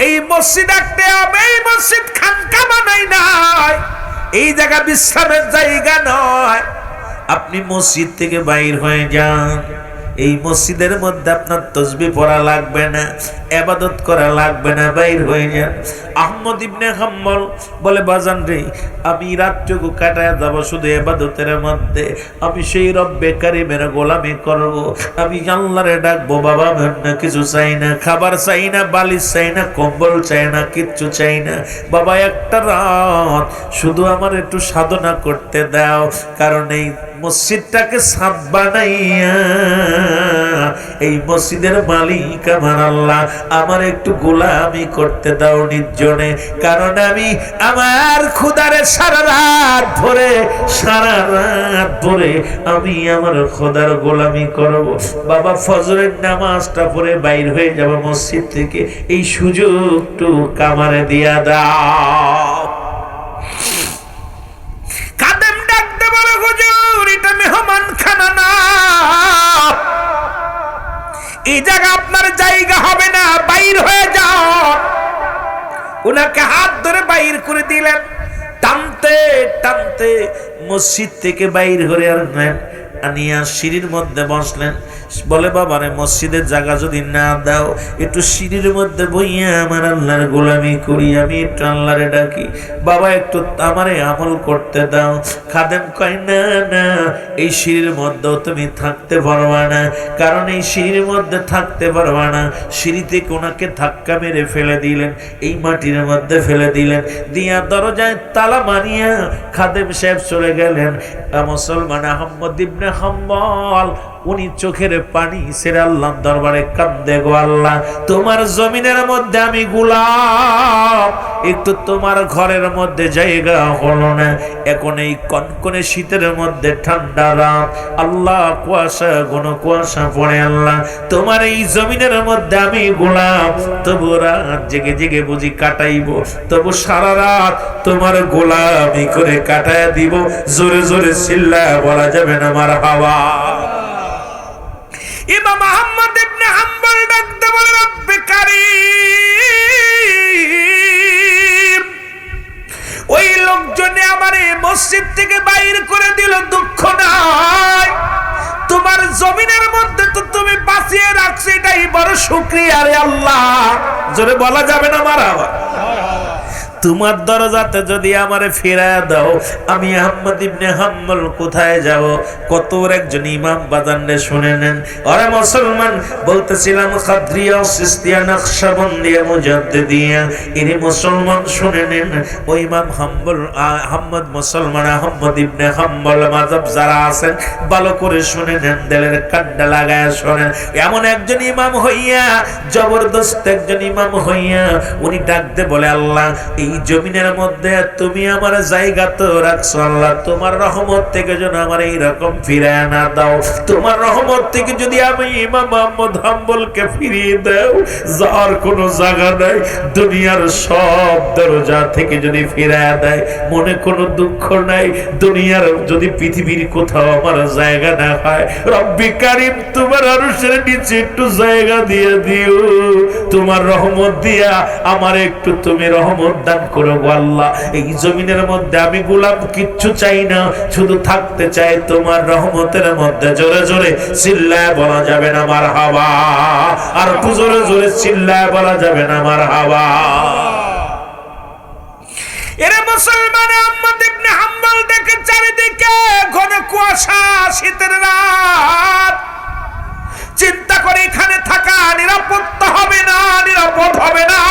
এই মসজিদ একটা এই মসজিদ খানকা বানাই নাই, এই জায়গা বিশ্রামের জায়গা নয়। আপনি মসজিদ থেকে বাইর হয়ে যান, এই মসজিদের মধ্যে আপনার তাসবিহ পড়া লাগবে না, ইবাদত করা লাগবে না, বাইর হয়ে যান। আহমদ ইবনে হাম্বল বলে, বাজান রে, আমি রাতটুকু কাটায় যাব শুধু ইবাদতের মধ্যে। আমি সেই রব্বে কারিমের গোলামি করব, আমি আল্লাহরে ডাকবো। বাবা না কিছু চাই না, খাবার চাই না, বালিশ চাই না, কম্বল চাই না, কিচ্ছু চাই না। বাবা একটা রাত শুধু আমার একটু সাধনা করতে দাও, কারণ এই মসজিদটাকে সাত বানাইয়া এই মসজিদের মালিক আমার আল্লাহ, আমার একটু গোলামি করতে দাও নির্জনে। কারণ আমি আমার খোদারে সারা রাত ভরে আমি আমার খোদার গোলামি করব। বাবা ফজরের নামাজটা পড়ে বাইর হয়ে যাব মসজিদ থেকে, এই সুযোগটু কামারে দিয়া দাও। কাদেম ডাকতে বলে, হুজুর এটা মেহমান খানা না, এই জায়গা আপনার জায়গা হবে না, বাইর হয়ে যাও। উনাকে হাত ধরে বাইর করে দিলেন, টানতে টানতে মসজিদ থেকে বাইর হয়ে আনলেন, আনিয়া সিঁড়ির মধ্যে বসলেন। বলে, বাবারে মসজিদের জায়গা যদি না দাও, একটু সিঁড়ির মধ্যে বইয়া আমার আল্লাহর গোলামি করি, আমি একটু আল্লাহরে ডাকি। বাবা একটু আমারে আমল করতে দাও। খাদেম কয়, না না, এই সিঁড়ির মধ্যেও তুমি থাকতে পারবা না, কারণ এই সিঁড়ির মধ্যে থাকতে পারবা না। সিঁড়িতে ওনাকে ধাক্কা মেরে ফেলে দিলেন, এই মাটির মধ্যে ফেলে দিলেন, দিয়া দরজায় তালা মারিয়া খাদেম সাহেব চলে গেলেন। মুসলমান আহমদ ইবনে হাম্বল উনি চোখের পানি ছেড়ে আল্লাহর দরবারে কাঁদে, গো আল্লাহ, তোমার জমিনের মধ্যে আমি গোলাম, একটু তোমার ঘরের মধ্যে জায়গা হলো না। এখন এই কনকনে শীতের মধ্যে ঠান্ডা রাত, আল্লাহ কুয়াশা ঘন কুয়াশা পড়ে, আল্লাহ তোমার এই জমিনের মধ্যে আমি গোলাম, তবু রাত জেগে জেগে বুঝি কাটাইব, তবু সারা রাত তোমার গোলামি করে কাটায় দিব। জোরে জোরে চিল্লায় বলা যাবে না মারহাবা। ইমাম আহমদ ইবনে হাম্বল ডাকতে বলে, রব্বে কারীম, ওই লোকজনে আমার এই মসজিদ থেকে বাইর করে দিল, দুঃখ নাই, তোমার জমিনের মধ্যে তো তুমি বাঁচিয়ে রাখছো, এটাই বড় শুকরিয়া রে আল্লাহ। জোরে বলা যাবে না মারহাবা। তোমার দরজাতে যদি আমারে ফিরায় দাও, আমি আহমদ ইবনে হাম্বল কোথায় যাব? কত একজন ইমাম বাজানরে শুনে নেন। আরে মুসলমান, বলতেছিলাম কাদরিয়া, সিস্তিয়া, নকশবন্দিয়া, মুজাদ্দিদিয়া, ইনি মুসলমান শুনে নেন। ওই ইমাম হাম্বল আহমদ মুসলমান আহমদ ইবনে হাম্বল মাযহাব যারা আছেন ভালো করে শুনে নেন, দিলের কান্ডা লাগায় শুনেন। এমন একজন ইমাম হইয়া, জবরদস্ত একজন ইমাম হইয়া উনি ডাকতে বলে, আল্লাহ এই জমিনের মধ্যে তুমি আমার জায়গা তো রাখছো, আল্লাহ তোমার রহমত থেকে যেন আমার এইরকম ফিরায় না দাও। তোমার রহমত থেকে যদি আমি ইমাম আহমদ হাম্বলকে ফিরিয়ে দাও, যার কোনো জায়গা নাই, দুনিয়ার সব দরজা থেকে যদি ফিরায় দেয়, মনে কোনো দুঃখ নাই, দুনিয়ার যদি পৃথিবীর কোথাও আমার জায়গা না হয়, রব্বি কারীম তোমার আরশের নিচে একটু জায়গা দিয়ে দিও, তোমার রহমত দিয়া আমার একটু তুমি রহমত দান করো গো আল্লাহ। এই জমিনের মধ্যে আমি গোলাম, কিচ্ছু চাই না, শুধু থাকতে চাই তোমার রহমতের মধ্যে। জোরে জোরে চিল্লায় বলা যাবে না মারহাবা, আর জোরে জোরে চিল্লায় বলা যাবে না মারহাবা। এরে মুসলমান, আহমদ ইবনে হাম্বল দেখে চারিদিকে ঘন কুয়াশা, শীতের রাত, চিন্তা করে এখানে থাকা নিরাপত্তা হবে না, নিরাপদ হবে না,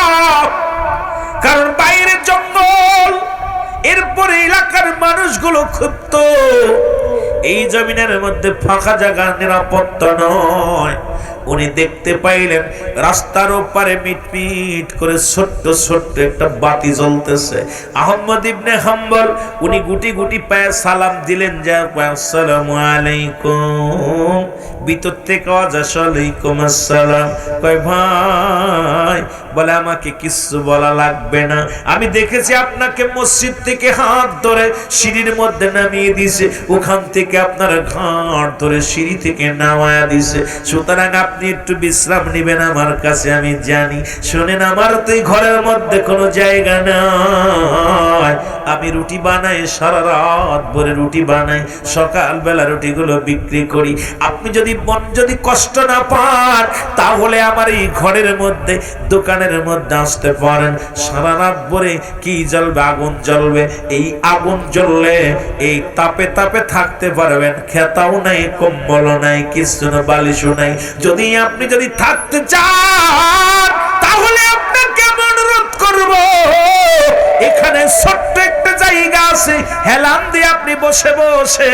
কারণ বাইরে জঙ্গল, এরপরে এলাকার মানুষগুলো ক্ষুব্ধ, এই জমিনের মধ্যে ফাঁকা জায়গা নিরাপত্তা নয়। উনি দেখতে পাইলেন রাস্তার ওপারে মিটমিট করে ছোট্ট ছোট্ট একটা বাতি জ্বলতেছে। আহমদ ইবনে হাম্বল উনি গুটি গুটি পায়ে সালাম দিলেন, যে আসসালামু আলাইকুম। ভিতর থেকে আওয়াজ আসে, ওয়ালাইকুম আসসালাম। কয় ভাই বলে আমাকে কিছু বলা লাগবে না, আমি দেখেছি আপনাকে মসজিদ থেকে হাত ধরে সিঁড়ির মধ্যে নামিয়ে দিছে, ওখান থেকে আপনার ঘাড় ধরে সিঁড়ি থেকে নামায়া দিছে, সুতরাং আপনি একটু বিশ্রাম নেবেন আমার কাছে, আমি জানি। শোনেন, আমার তো এই ঘরের মধ্যে কোনো জায়গা নাই, আমি রুটি বানাই, সারা রাত ভরে রুটি বানাই, সকালবেলা রুটিগুলো বিক্রি করি। আপনি যদি কষ্ট না পান তাহলে আমার এই ঘরের মধ্যে দোকানের মধ্যে আসতে পারেন, সারা রাত ভরে কি জ্বলবে? আগুন জ্বলবে। এই আগুন জ্বললে এই তাপে তাপে থাকতে পারবেন, খেতাও নাই, কম্বলও নাই, কিছু না, বালিশও নাই। আপনি যদি থাকতে চান তাহলে আপনাকে অনুরোধ করব, এখানে ছোট্ট একটা জায়গা আছে, হেলান দিয়ে আপনি বসে বসে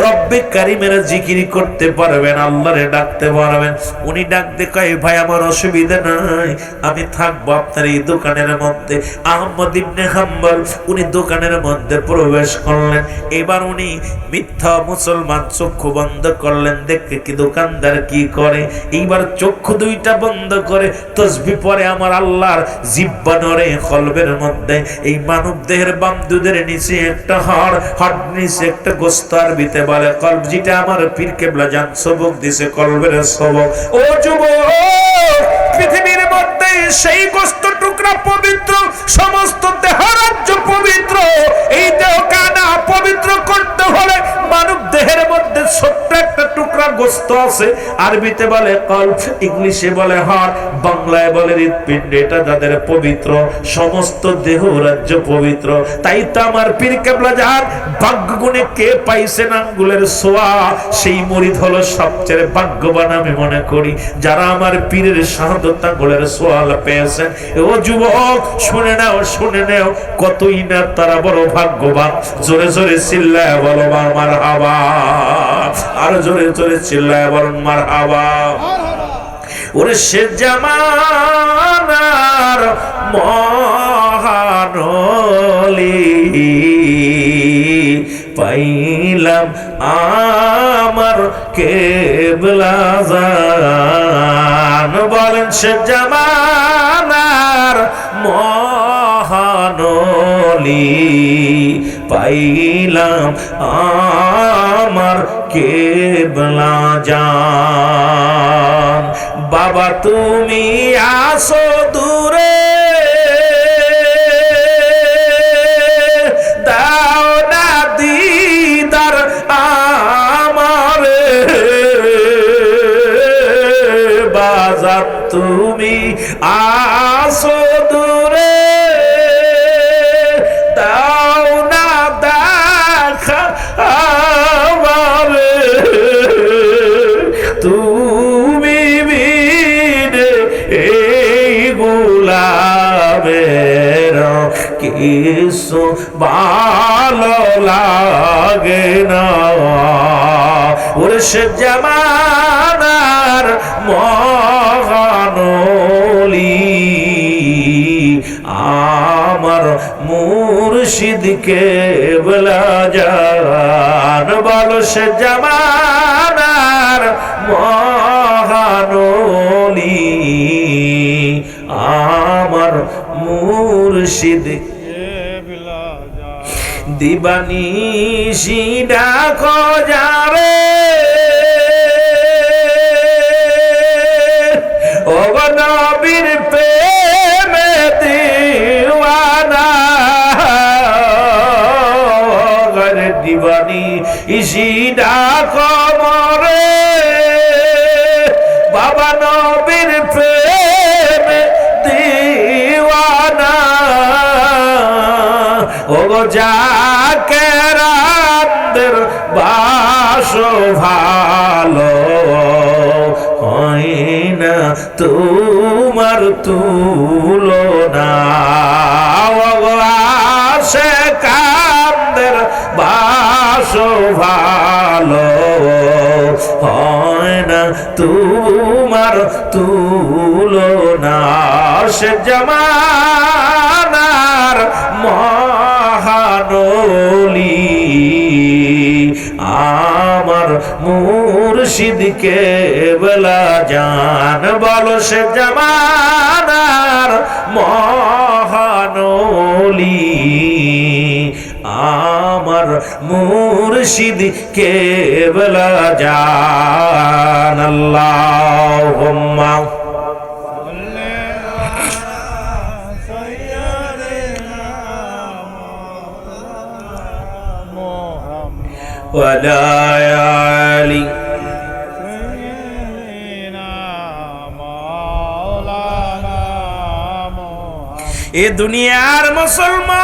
রব্বে কারিমের জিকির করতে পারবেন, আল্লাহরে ডাকতে পারবেন। উনি ডাক দিয়ে কয়, ভাই আমার অসুবিধা নাই, আমি থাকবো আপনার এই দোকানের মধ্যে। আহমদ ইবনে হাম্বল উনি দোকানের মধ্যে প্রবেশ করলেন। এবার উনি মিথ্যা মুসলমান, চক্ষু বন্ধ করলেন, দেখে কি দোকানদার কি করে। এইবার চক্ষু দুইটা বন্ধ করে তসবিহ পড়ে আমার আল্লাহর জিহ্বা নড়ে কলবের মধ্যে। এই মানব দেহের বাম দুধের নিচে একটা হাড়, হাড় নিচে একটা গোস্ত, আরবিতে বলে কলব, যেটা আমার পীর কেবলা জান সবক দিছে, কলবের সবক। ও যুবক, পৃথিবীর মধ্যে সেই গোস্ত টুকরা পবিত্র, সমস্ত দেহ রাজ্য পবিত্র। এই দেহ কানা পবিত্র করতে হলে মানব দেহের মধ্যে ছোট্ট একটা টুকরা গোস্ত আছে, আরবিতে বলে কলব, ইংলিশে বলে হাড়, বাংলায় বলে হৃৎপিণ্ড। এটা যাদের পবিত্র, সমস্ত দেহ রাজ্য পবিত্র। তাই তো আমার পীর কেবলা জান ভাগ্য গুণে কে পাইছেন আঙ্গুলের ছোঁয়া, সেই মুরিদ হলো সবচেয়ে ভাগ্যবান আমি মনে করি, যারা আমার পীরের শাহাদত আঙ্গুলের ছোঁয়া পেয়েছেন। ও যুবক, শুনে নাও, শুনে নাও, কতই না তারা বড় ভাগ্যবান। জোরে জোরে চিল্লায় বলো মারহাবা, আর জোরে জোরে চিল্লায় বলুন মারহাবা। ওরে সে জামানার মহানলি পাইলাম আমার কেবলা জান। বলেন, সে জামানার মহানলি পাইলাম আমার কেবলা জান। বাবা তুমি আসো দূরে, দাও না দিদার আমারে, বাজার তুমি আসো দূরে, দাও না দেখা আমারে, তুমি বিনে এই গোলামের কিছু ভালো লাগে না। ওরে সে জামানার মহানলি আমার মুর্শিদ কেবলা জান। বলো, সে জামানার মহানলি আমার মুর্শিদ দিবানিশি ডাকো যারে, ও নবীর প্রেমে দিওয়ানা, দিবানিশি ডাকো মরে, বাবা নবীর প্রেমে দিওয়ানা। ও জাকেরানদের বাসো ভালো, হয় না তোমার তুলনা। আশেকানদের বাসো ভালো, হয় না তোমার তুলনা। সে জামানার মহানলি আমার মুর মুর্শিদকে বলা জান, বলো সে জামানার মহানলি আমার মুর্শিদকে বলা জান। আল্লাহুম্মা ওয়ালা আলি এ দুনিয়ার মুসলমান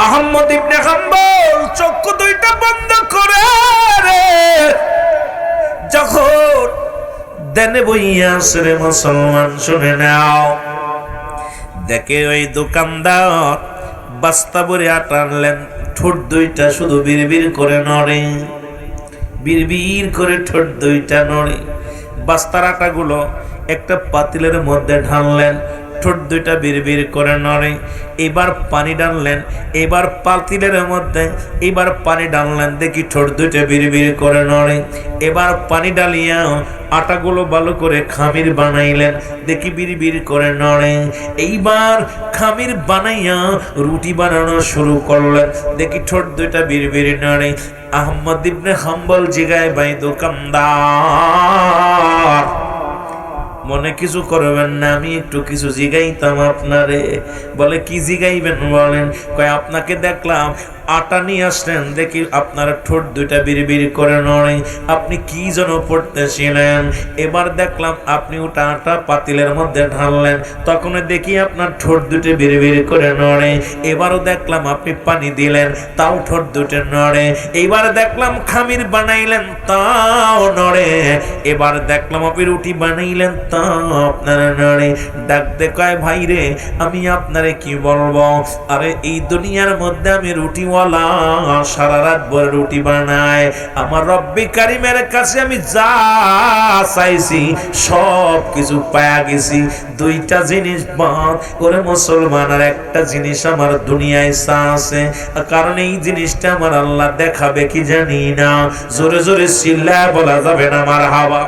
আহমদ ইবনে হাম্বল চক্ষু দুইটা বন্ধ করে রে যখন দেনে বইয়া রে মুসলমান শুনে নাও, দেখে ওই দোকানদার বস্তা ভরে আটা আনলেন, ঠোঁট দুইটা শুধু বিড়বিড় করে নড়ে, বিড়বিড় করে ঠোঁট দুইটা নড়ে। বস্তার আটাগুলো একটা পাতিলের মধ্যে ঢাললেন, ঠোঁট দুইটা বিড়বিড় করে নড়ে। এবার পানি ডাললেন, এবার পাতিলের মধ্যে এবার পানি ডাললেন, দেখি ঠোঁট দুইটা বিড়বিড় করে নড়ে। এবার পানি ডালিয়া আটাগুলো ভালো করে খামির বানাইলেন, দেখি বিড়বিড় করে নড়ে। এইবার খামির বানাইয়া রুটি বানানো শুরু করলেন, দেখি ঠোঁট দুইটা বিড়বিড় নড়ে। আহমদ ইবনে হাম্বল জিগায়, ভাই দোকানদার মনে কিছু করবেন না, আমি একটু কিছু জিগাইতাম আপনারে। বলে কি জিগাইবেন বলেন? কয় আপনাকে দেখলাম আটা নিয়ে আসলেন, দেখি আপনার ঠোঁট দুইটা বিড়বিড় করে নড়ে, আপনি কি যেন পড়তেছিলেন। এবার দেখলাম আপনি ওটা আটা পাতিলের মধ্যে ঢাললেন, তখন দেখি আপনার ঠোঁট দুটো বিড়বিড় করে নড়ে। এবারও দেখলাম আপনি পানি দিলেন, তাও ঠোঁট দুটো নড়ে। এবার দেখলাম খামির বানাইলেন, তাও নড়ে। এবার দেখলাম আপনি রুটি বানাইলেন, তাও আপনার নড়ে। ডাক দে কয়, ভাই রে আমি আপনারে কি বলবো, আরে এই দুনিয়ার মধ্যে আমি রুটি সারা রাত ভরে রুটি বানায়, আমার রব্বি কারিমের কাছে আমি যা চাইছি সব কিছু পায়া গেছি। দুইটা জিনিস বাদ করে মুসলমান, আর একটা জিনিস আমার দুনিয়ায় চা আছে, কারণ এই জিনিসটা আমার আল্লাহ দেখাবে কি জানি না। জোরে জোরে চিল্লায় বলা যাবে না মারহাবা।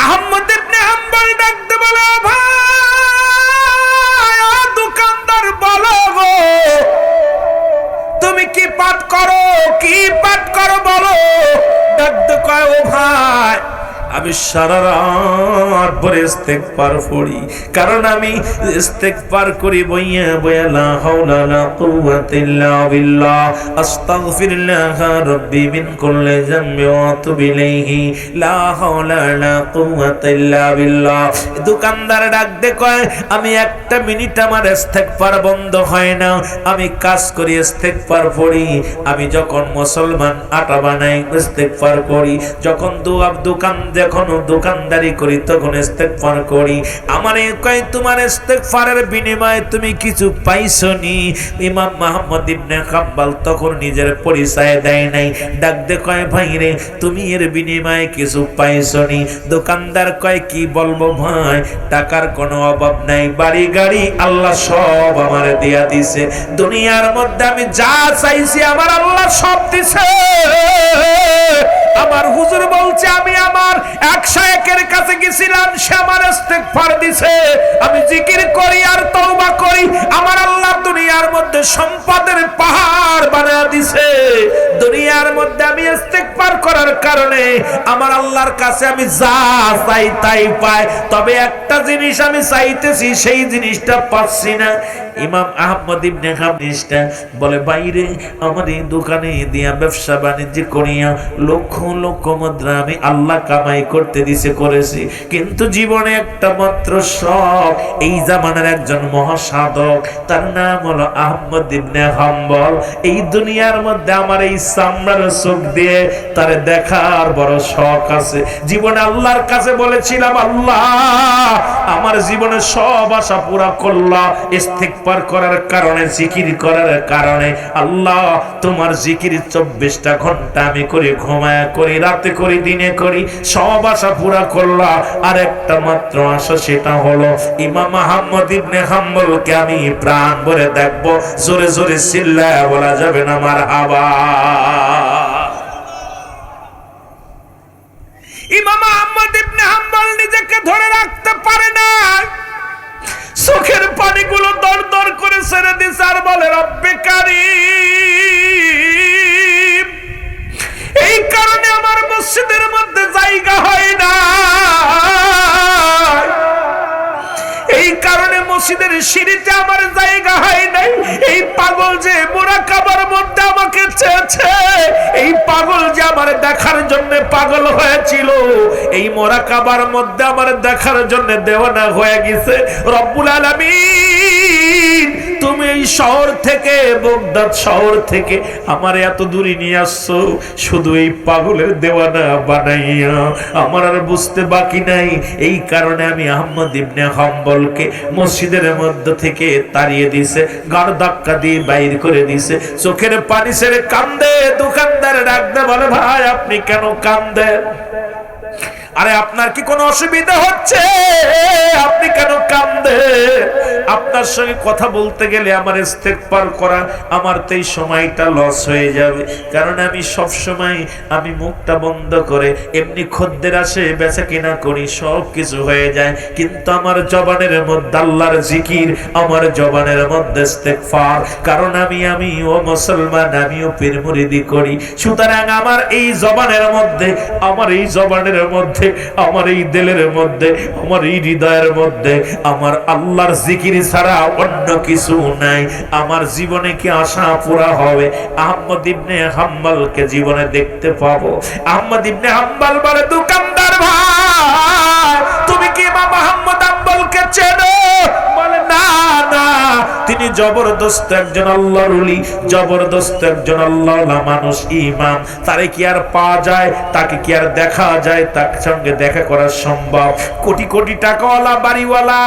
আহমদ ইবনে হাম্বল ডাকতে বলে, ভাই দোকানদার বলো গো তুমি কি পাঠ করো, কি পাঠ করো বলো। ডাকতে কয়, ও ভাই আমি সারা রাত ভরে ইস্তেগফার পড়ি, কারণ আমি ইস্তেগফার করি বইয়া বইয়া লা হাওলা লা কুওয়াতা ইল্লা বিল্লাহ আস্তাগফিরুল্লাহ রাব্বি মিন কুল্লি যামবি ওয়া আতুবু ইলাইহি লা হাওলা লা কুওয়াতা ইল্লা বিল্লাহ। দোকানদার ডাক দে কয়, আমি একটা মিনিট আমার ইস্তেগফার বন্ধ হয় না, আমি কাজ করি ইস্তেগফার পড়ি। আমি যখন মুসলমান আটা বানাই ইস্তেগফার করি, যখন যখন দোকানদারি করি তখন ইস্তেগফার করি। আমারে কয়, তোমার ইস্তেগফারের বিনিময়ে তুমি কিছু পাইছো নি? ইমাম মুহাম্মদ ইবনে হাম্বল তখন নিজের পরিচয় দেয় নাই। ডাক দে কয়, ভাই রে তুমি এর বিনিময়ে কিছু পাইছো নি? দোকানদার কয়, কি বলবো ভাই, টাকার কোনো অভাব নাই, বাড়ি গাড়ি আল্লাহ সব আমারে দিয়া দিছে। দুনিয়ার মধ্যে আমি যা চাইছি আমার আল্লাহ সব দিছে। আমার হুজুর বলছে, আমি আমার এক শায়েখের কাছে গেছিলাম, সে আমার ইস্তেগফার দিছে। আমি জিকির করি আর তওবা করি, আমার আল্লাহ দুনিয়ার মধ্যে সম্পদের পাহাড় বানায় দিছে। দুনিয়ার মধ্যে আমি ইস্তেগফার করার কারণে আমার আল্লাহর কাছে আমি যা চাই তাই পাই, তবে একটা জিনিস আমি চাইতেছি, সেই জিনিসটা পাচ্ছি না। ইমাম আহমদ ইবনে হাম্বল বলে, বাইরে আমার এই দোকানে দিয়া ব্যবসা বাণিজ্য করিয়া লক্ষ লক্ষ মুদ্রা আমি আল্লাহ কামাই করতে দিছে, করেছি, কিন্তু জীবনে একটা মাত্র শখ, এই জামানার একজন মহাসাধক, তার নাম হলো আহমদ ইবনে হাম্বল। এই দুনিয়ার মধ্যে আমার এই চামড়ার চোখ দিয়ে তার তোমারে দেখার বড় শখ আছে। জীবনে আল্লাহর কাছে বলেছিলাম, আল্লাহ আমার জীবনে সব আশা পুরা করলা ইস্তিগফার করার কারণে, জিকির করার কারণে। আল্লাহ তোমার জিকির 24টা ঘন্টা আমি করি, ঘুমায়া করি, রাতে করি, দিনে করি, সব আশা পুরা করলা। আর একটা মাত্র আশা, সেটা হলো ইমাম আহমদ ইবনে হাম্বলকে আমি প্রাণ ভরে দেখবো। জোরে জোরে চিল্লায়া বলা যাবে না মারহাবা। ইমাম আহমদ ইবনে হাম্বল নিজেকে ধরে রাখতে পারে না, চোখের পানিগুলো দর দর করে ছেড়ে দিছে আর বলে, রব্বে কারীম, এই কারণে আমার মসজিদের মধ্যে জায়গা হয় না, এই কারণে মসজিদের সিঁড়িতে আমার জায়গা হয় নাই। এই পাগল যে মুরাকাবার মধ্যে আমাকে চেয়েছে, এই পাগল যে আমার দেখার জন্য পাগল হয়েছিল, এই মুরাকাবার মধ্যে আমার দেখার জন্য দেওয়ানা হয়ে গেছে। রব্বুল আলামিন, তুমি এই শহর থেকে, বাগদাদ শহর থেকে আমার এত দূরে নিয়ে আসছো শুধু এই পাগলের দেওয়ানা বানাইয়া। আমার আর বুঝতে বাকি নাই, এই কারণে আমি আহমদ ইবনে হাম্বলকে মসজিদের মধ্য থেকে তাড়িয়ে দিছে, গাড় ধাক্কা দিয়ে বাইর করে দিছে। চোখের পানি ছেড়ে কান্দে। দোকানদার ডাকতে বলে, ভাই আপনি কেন কান্দেন? আরে আপনার কি কোনো অসুবিধা হচ্ছে? আপনি কেন কান্দেন? আপনার সঙ্গে কথা বলতে গেলে আমার ইস্তেগফার করা, আমার তো এই সময়টা লস হয়ে যাবে। কারণ আমি সব সময় আমি মুখটা বন্ধ করে এমনি খদ্দের আসে, বেচা কিনা করি, সব কিছু হয়ে যায়, কিন্তু আমার জবানের মধ্যে আল্লাহর জিকির, আমার জবানের মধ্যে ইস্তেগফার। কারণ আমি ও মুসলমান, আমিও পীর মুরিদি করি। সুতরাং আমার এই জবানের মধ্যে, আমার এই জবানের মধ্যে, আমার এই দিলের মধ্যে, আমার এই হৃদয়ের মধ্যে আমার আল্লাহর জিকির ছাড়া অন্য কিছু নাই। আমার জীবনে কি আশা পুরা হবে? আহমদ ইবনে হাম্বলকে জীবনে দেখতে পাবো। আহমদ ইবনে হাম্বল বলে, দোকানদার ভাই, তুমি কি ইমাম আহমদ হাম্বলকে চেনো? বলে, না না, তিনি জবরদস্ত একজন আল্লাহর ওলি, জবরদস্ত একজন আল্লাহওয়ালা মানুষ, ইমাম। তারে কি আর পাওয়া যায়? তাকে কি আর দেখা যায়? তার সঙ্গে দেখা করা সম্ভব? কোটি কোটি টাকাওয়ালা, বাড়িওয়ালা,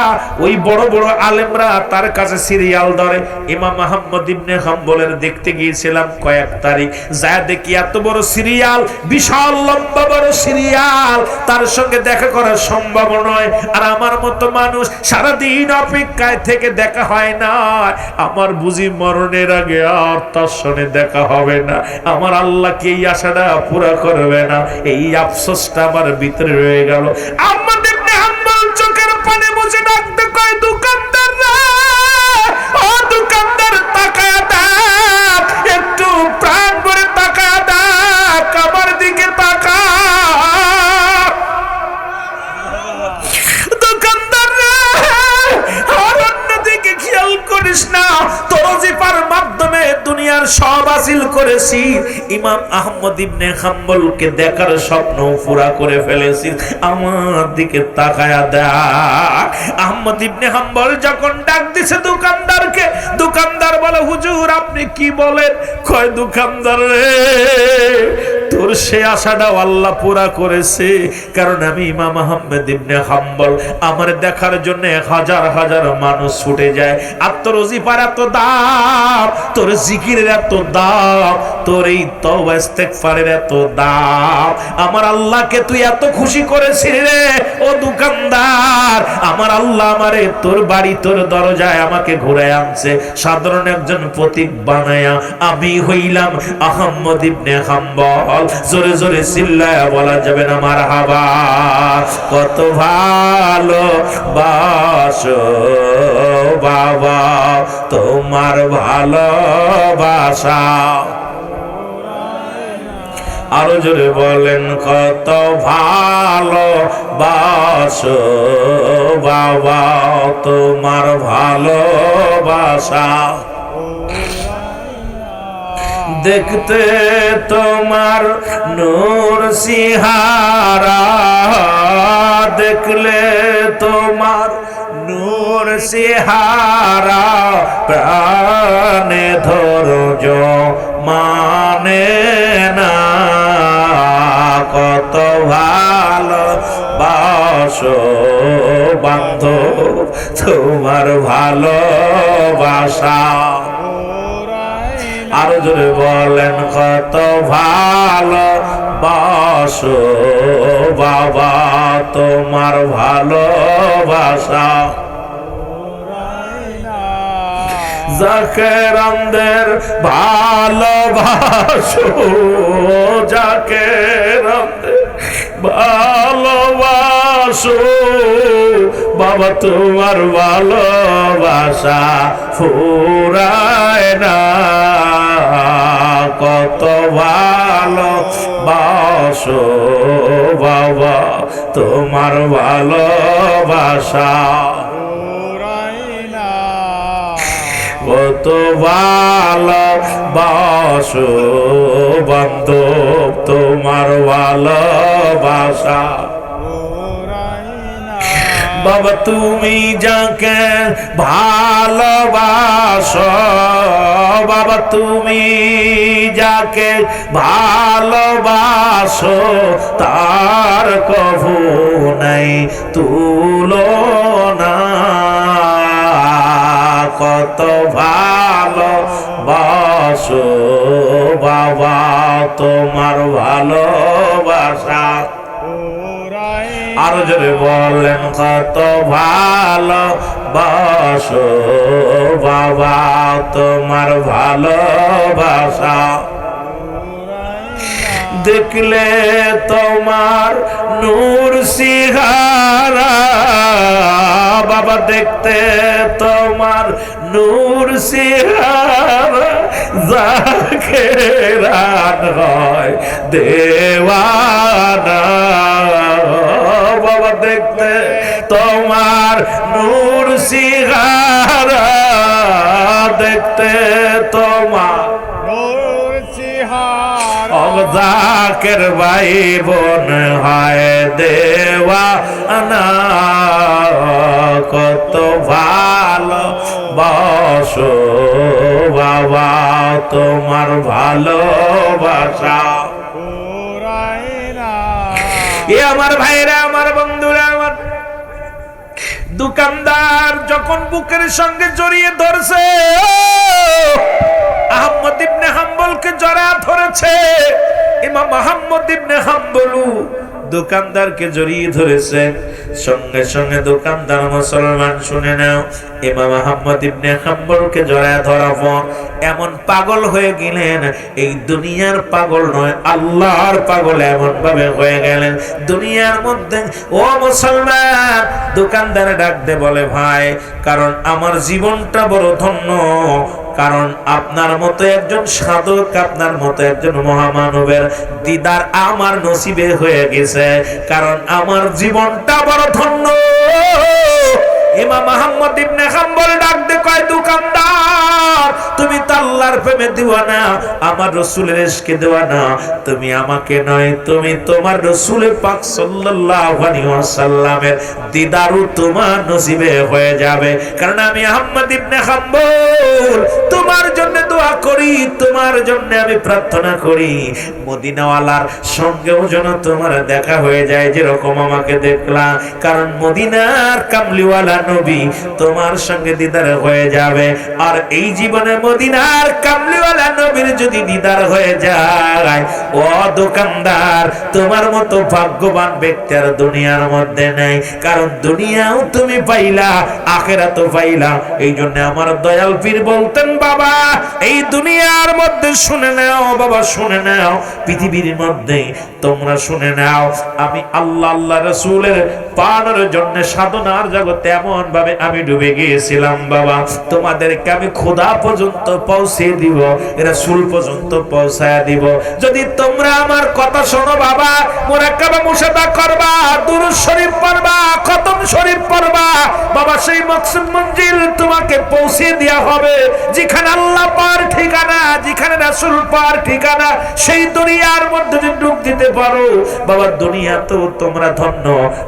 ওই বড় বড় আলেমরা তার কাছে সিরিয়াল ধরে। ইমাম আহমদ ইবনে হাম্বলের দেখতে গিয়েছিলাম কয়েক তারিখ, যা দেখি এত বড় সিরিয়াল, বিশাল লম্বা বড় সিরিয়াল, তার সঙ্গে দেখা করা সম্ভব নয়। আর আমার মতো মানুষ সারাদিন অপেক্ষায় থেকে দেখা হয় না। আমার বুঝি মরণের আগে আর তার সঙ্গে দেখা হবে না। আমার আল্লাহকে এই আশাটা পুরা করবে না, এই আফসোসটা আমার ভিতরে রয়ে গেল। আহমদ ইবনে হাম্বল চোখের পানি মুছে ডাকতে কয়, দোকানদার রে, ও দোকানদার, তাকায়া দেখ, একটু প্রাণ ভরে তাকায়া দেখ, আমার দিকে তাকা। দোকানদার রে, আর অন্যদিকে খেয়াল করিস না, তোর জিফার মাধ্যমে দুনিয়ার সব হাসিল করেছি। ইমাম আহমদ ইবনে হাম্বলকে দেখার স্বপ্ন পুরা করে ফেলেছি, আমার দিকে তাকায়া দেখ। আহমদ ইবনে হাম্বল যখন ডাক দিছে দোকানদারকে, দোকানদার বলে, হুজুর আপনি কি বলেন? কয়, দোকানদার রে, তোর সে আশাটাও আল্লাহ পুরা করেছে। কারণ আমি ইমাম আহমদ ইবনে হাম্বল, আমার দেখার জন্য হাজার হাজার মানুষ ছুটে যায়। আর তোর ওজিফার এত দাম, তোর জিকিরের এত দাম, তোর এই তওবা ইস্তেগফারের এত দাম, আমার আল্লাহকে তুই এত খুশি করেছিস রে ও দোকানদার। আমার আল্লাহ আমারে তোর বাড়ি, তোর দরজায় আমাকে ঘুরে আনছে, সাধারণ একজন প্রতীক বানায়া আমি হইলাম আহমদ ইবনে হাম্বল। জোরে জোরে চিল্লায়া বলা যাবে না মারহাবা। কত ভালো বাসো বাবা, তোমার ভালোবাসা। আরো জোরে বলেন, কত ভালো বাসো বাবা, তোমার ভালোবাসা। দেখতে তোমার নূর সিহারা, দেখলে তোমার নূর সিহারা, প্রাণে ধরো মানে না, কত ভালোবাসো বান্ধব তোমার ভালোবাসা। আর জোরে বলেন কত ভালোবাসো বাবা তোমার ভালোবাসা। যাকে রামদের ভালোবাসো, যাকে রামদের ভালোবাসো বাবা তোমার ভালোবাসা ফুরায় না। কত ভালোবাসো বাবা তোমার ভালোবাসা। কত ভালোবাসো বান্ধব তোমার ভালোবাসা। বাবা তুমি যাকে ভালোবাসো, বাবা তুমি যাকে ভালোবাসো তার কভু নাই তুলনা। কত ভালোবাসো বাবা তোমার ভালোবাসা। আরো জোরে বলেন কত ভালোবাসো বাবা তোমার ভালোবাসা। দেখলে তোমার নূর সিহারা বাবা, দেখতে তোমার নূর সিহারা যাকে রান হয় দেওয়ানা। বাবা দেখতে তোমার নূর সিহারা, দেখতে তোমার যাকের ভাই বোন হয় দেওয়ানা। কত ভালোবাসো বাবা তোমার ভালোবাসা। এ আমার ভাইরা, আমার বন্ধুরা, আমার দোকানদার যখন বুকের সঙ্গে জড়িয়ে ধরছে, আহমদ ইবনে হাম্বলকে জড়া ধরেছে। ইমাম আহমদ ইবনে হাম্বলু দোকানদারকে জড়িয়ে ধরেছে। সঙ্গে সঙ্গে দোকানদার মুসলমান শুনে নাও, ইমাম আহমদ ইবনে হাম্বলকে জড়ায় ধরাবো এমন পাগল হয়ে গেলেন। এই দুনিয়ার পাগল নয়, আল্লাহর পাগল এমন ভাবে হয়ে গেলেন দুনিয়ার মধ্যে। ও মুসলমান, দোকানদার ডাক দে বলে ভাই, কারণ আমার জীবনটা বড় ধন্য, কারণ আপনার মতো একজন সাধক, আপনার মতো একজন মহামানবের দিদার আমার নসিবে হয়ে গেছে, কারণ আমার জীবনটা বড় ধন্য। ইমাম আহমদ ইবনে হাম্বল ডাক দে কয়, দোকানদার তুমি তো আল্লাহর প্রেমে দিওয়ানা, আমার রাসূলের ইশকে দিওয়ানা। তুমি আমাকে নয়, তুমি তোমার রাসূল পাক সাল্লাল্লাহু আলাইহি ওয়াসাল্লামের দিদারও তোমার নসিবে হয়ে যাবে। কারণ আমি আহমদ ইবনে হাম্বল তোমার জন্য দোয়া করি, তোমার জন্য আমি প্রার্থনা করি, মদিনাওয়ালার সঙ্গেও যেন তোমার দেখা হয়ে যায় যেরকম আমাকে দেখলাম। কারণ মদিনার কামলিওয়ালা নবী তোমার সঙ্গে দিদার হয়ে যাবে। আর এই জীবনে মদিনার কামলিওয়ালা নবীর যদি দিদার হয়ে যায়, ও দোকানদার তোমার মতো ভাগ্যবান ব্যক্তি আর দুনিয়ার মধ্যে নেই। কারণ দুনিয়াও তুমি পাইলা, আখিরাতও পাইলা। এই জন্য আমার দয়াল পীর বলতেন, বাবা এই দুনিয়ার মধ্যে শুনে নাও, বাবা শুনে নাও, পৃথিবীর মধ্যে তোমরা শুনে নাও, আমি আল্লাহ আল্লাহ রাসূলের পাওয়ার জন্য সাধনার জগতে এমন ভাবে আমি ডুবে গিয়েছিলাম বাবা, তোমাদেরকে আমি খোদা পর্যন্ত পৌঁছে দিব, রাসূল পর্যন্ত পৌঁছায়া দিব। যদি তোমরা আমার কথা শোনো বাবা, মুরাক্কাবা মুশাবা করবা, দুরূদ শরীফ পড়বা, খতম শরীফ পড়বা বাবা, সেই মাকসুদ মঞ্জিল তোমাকে পৌঁছে দেয়া হবে। যেখানে আল্লাহ পার ঠিকানা, যেখানে রাসূল পার ঠিকানা, সেই দুনিয়ার মধ্যে যদি ডুব দিতে পারো বাবা, দুনিয়া তো তোমরা ধন্য,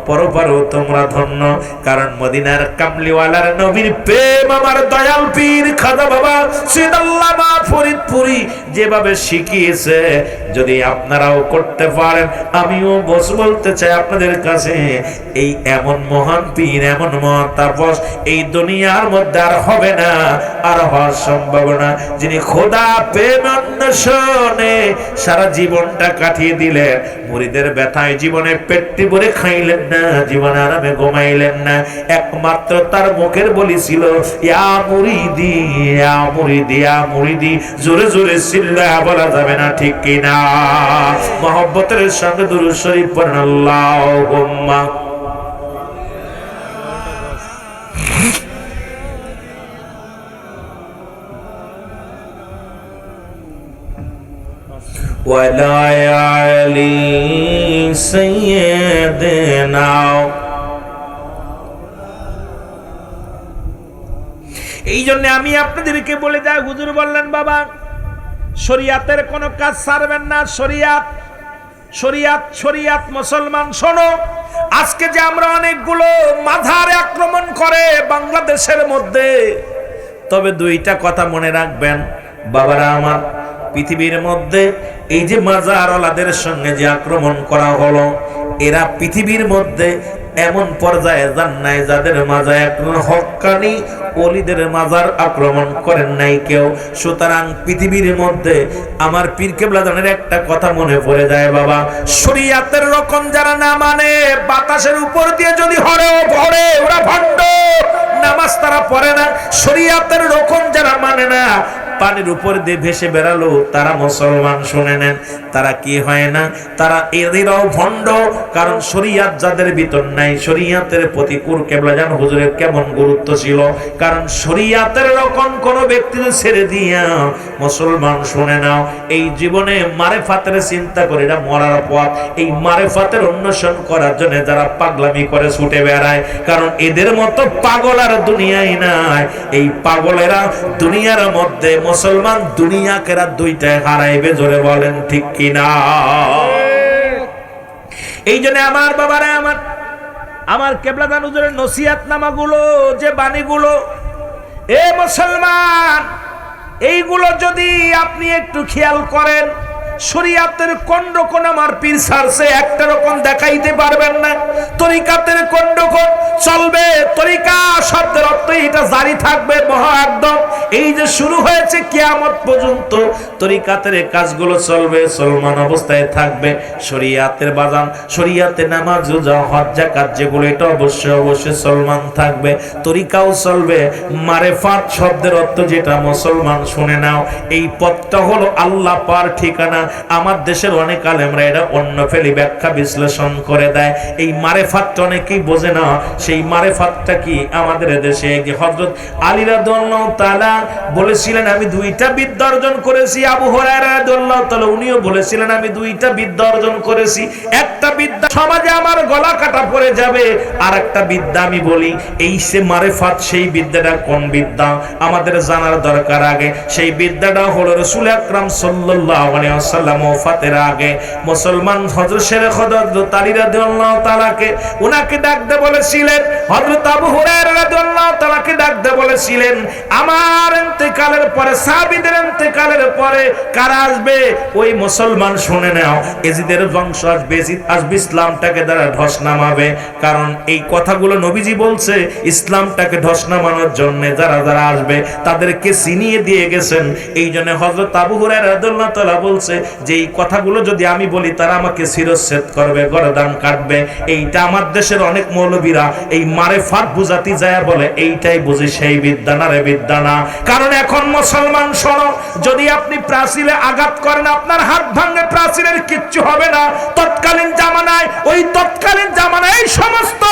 পরপার পারো তোমরা ধন্য, কারণ মদিনার কামলিওয়ালার নবীর প্রেম আমার দয়াল পীর খাজা বাবা সৈয়দ আল্লামা ফরিদপুরি যেভাবে শিখিয়েছে, যদি আপনারাও করতে পারেন, আমিও বলতে চাই আপনাদের কাছে, এই এমন মহান পীর, এমন মহান তাপস এই দুনিয়ার মধ্যে আর হবে না, আর হওয়ার সম্ভব না, যিনি খোদা প্রেম অন্বেষণে সারা জীবনটা কাটিয়ে দিলেন, মুরিদের ব্যথায় জীবনে পেটটি ভরে খাইলেন না, জীবনে আরামে ঘুমাইলেন না, একমাত্র তার মুখের বলি ছিল ইয়া মুরিদি ইয়া মুরিদি ইয়া মুরিদি, জোরে জোরে চিল্লায়া বলা যাবে না, ঠিক কিনা? মহব্বতের সঙ্গে দুরূদ শরীফ পড়েন আল্লাহুম্মা ওয়ালা আলি সাইয়্যিদিনা। এই জন্য আমি আপনাদেরকে বলে যাই, হুজুর বললেন বাবা শরিয়াতের কোনো কাজ ছাড়বেন না, শরিয়াত শরিয়াত শরিয়াত। মুসলমান শোনো, আজকে যে আমরা অনেকগুলো মাজারে আক্রমণ করে বাংলাদেশের মধ্যে, তবে দুইটা কথা মনে রাখবেন বাবারা আমার, পৃথিবীর মধ্যে এই যে মাজারওয়ালাদের সঙ্গে যে আক্রমণ করা হলো, এরা পৃথিবীর মধ্যে এমন পর্যায়ে যান নাই যাদের মাজায় হক্কানি ওলিদের মাজার আক্রমণ করেন নাই কেউ। সুতরাং পৃথিবীর মধ্যে আমার পীর কেবলা জানের একটা কথা মনে পড়ে যায়, বাবা শরিয়াতের রকম যারা না মানে, বাতাসের উপর দিয়ে যদি হরেও ভরে ওরা ভণ্ড, নামাজ তারা পড়ে না। শরিয়াতের রকম যারা মানে না, পানির উপর দিয়ে ভেসে বেড়ালো, তারা মুসলমান। শুনে নেন, তারা কি হয় না, তারা এদেরও ভণ্ড, কারণ শরিয়াত যাদের ভিতর নাই, শরিয়াতের প্রতি কেবলা জান হুজুরের কেমন গুরুত্ব ছিল, কারণ শরিয়াতের রকম কোন ব্যক্তি ছেড়ে দিয়া মুসলমান। শুনে নাও, এই জীবনে মারেফাতের চিন্তা করে, এটা মরার পথ, এই মারেফাতের অন্বেষণ করার জন্য যারা পাগলামি করে ছুটে বেড়ায়, কারণ এদের মতো পাগল আর দুনিয়ায় নাই। এই পাগলেরা দুনিয়ার মধ্যে, মুসলমান দুনিয়াকেরা দুইটাই হারাইবে, জোরে বলেন ঠিক কিনা? এই জন্য আমার বাবারা, আমার কেবলাদান হুজুরের নসিহত নামাগুলো, যে বাণীগুলো, এ মুসলমান, এইগুলো যদি আপনি একটু খেয়াল করেন, শরিয়াতের কোন রকম আমার পীর সারছে একটা রকম দেখাইতে পারবেন না। তরিকাতের কোন রকম চলবে, তরিকা শব্দের অর্থ এটা জারি থাকবে মহা একদম। এই যে শুরু হয়েছে কিয়ামত পর্যন্ত তরিকাতের কাজগুলো চলবে, চলমান অবস্থায় থাকবে। শরিয়াতের বাজান, শরিয়াতে নামাজ, রোজা, হজ, যাকাত যেগুলো, এটা অবশ্যই অবশ্যই চলমান থাকবে, তরিকাও চলবে। মারেফাত শব্দের অর্থ যেটা মুসলমান শুনে নাও, এই পথটা হলো আল্লাহ পার ঠিকানা। আমার দেশের অনেক আলেমরা এটা অন্য ফেলি ব্যাখ্যা বিশ্লেষণ করে দেয়। এই মারেফাতটা অনেকেই বোঝে না, সেই মারেফাতটা কি? আমাদের দেশে হযরত আলী রাদিয়াল্লাহু তাআলা বলেছিলেন আমি 2টা বিদ্যা অর্জন করেছি। আবু হুরায়রা রাদিয়াল্লাহু তাআলা উনিও বলেছিলেন আমি 2টা বিদ্যা অর্জন করেছি। একটা বিদ্যা সমাজে আমার গলা কাটা পড়ে যাবে, আর একটা বিদ্যা আমি বলি, এই সে মারেফাত, সেই বিদ্যাটা কোন বিদ্যা আমাদের জানার দরকার। আগে সেই বিদ্যাটা হলো রাসূল আকরাম সাল্লাল্লাহু আলাইহি ওয়াসাল্লাম ওয়াফাতের আগে মুসলমান হযরত শেখ হযরত আলী রাদিয়াল্লাহু তাআলাকে উনাকে ডাকতে বলেছিলেন, হযরত আবু হুরায়রা রাদিয়াল্লাহু তাআলাকে ডাকতে বলেছিলেন, আমার ইন্তেকালের পরে, সাহাবীদের ইন্তেকালের পরে কারা আসবে? ওই মুসলমান শুনে নাও, এজিদের বংশ আসবে, এজিদ আসবে, ইসলামটাকে দ্বারা ধস নামাবে। কারণ এই কথাগুলো নবীজি বলছে, ইসলামটাকে ধস নামানোর জন্য যারা যারা আসবে তাদেরকে চিনিয়ে দিয়ে গেছেন। এই জন্য হযরত আবু হুরায়রা রাদিয়াল্লাহু তাআলা বলছে যে এই কথাগুলো যদি আমি বলি তারা আমাকে শিরচ্ছেদ করবে, গরদান কাটবে। এইটা আমার দেশের অনেক মৌলবীরা এই মারেফাত বুঝাতে যায় বলে এইটাই বুঝি, সেই বিদ্যা না রে, বিদ্যা না। কারণ এখন মুসলমান শোনো, যদি আপনি প্রাচীরে আঘাত করেন আপনার হাত ভাঙে, প্রাচীরের কিচ্ছু হবে না। তৎকালীন জামানায়, ওই তৎকালীন জামানায় এই সমস্ত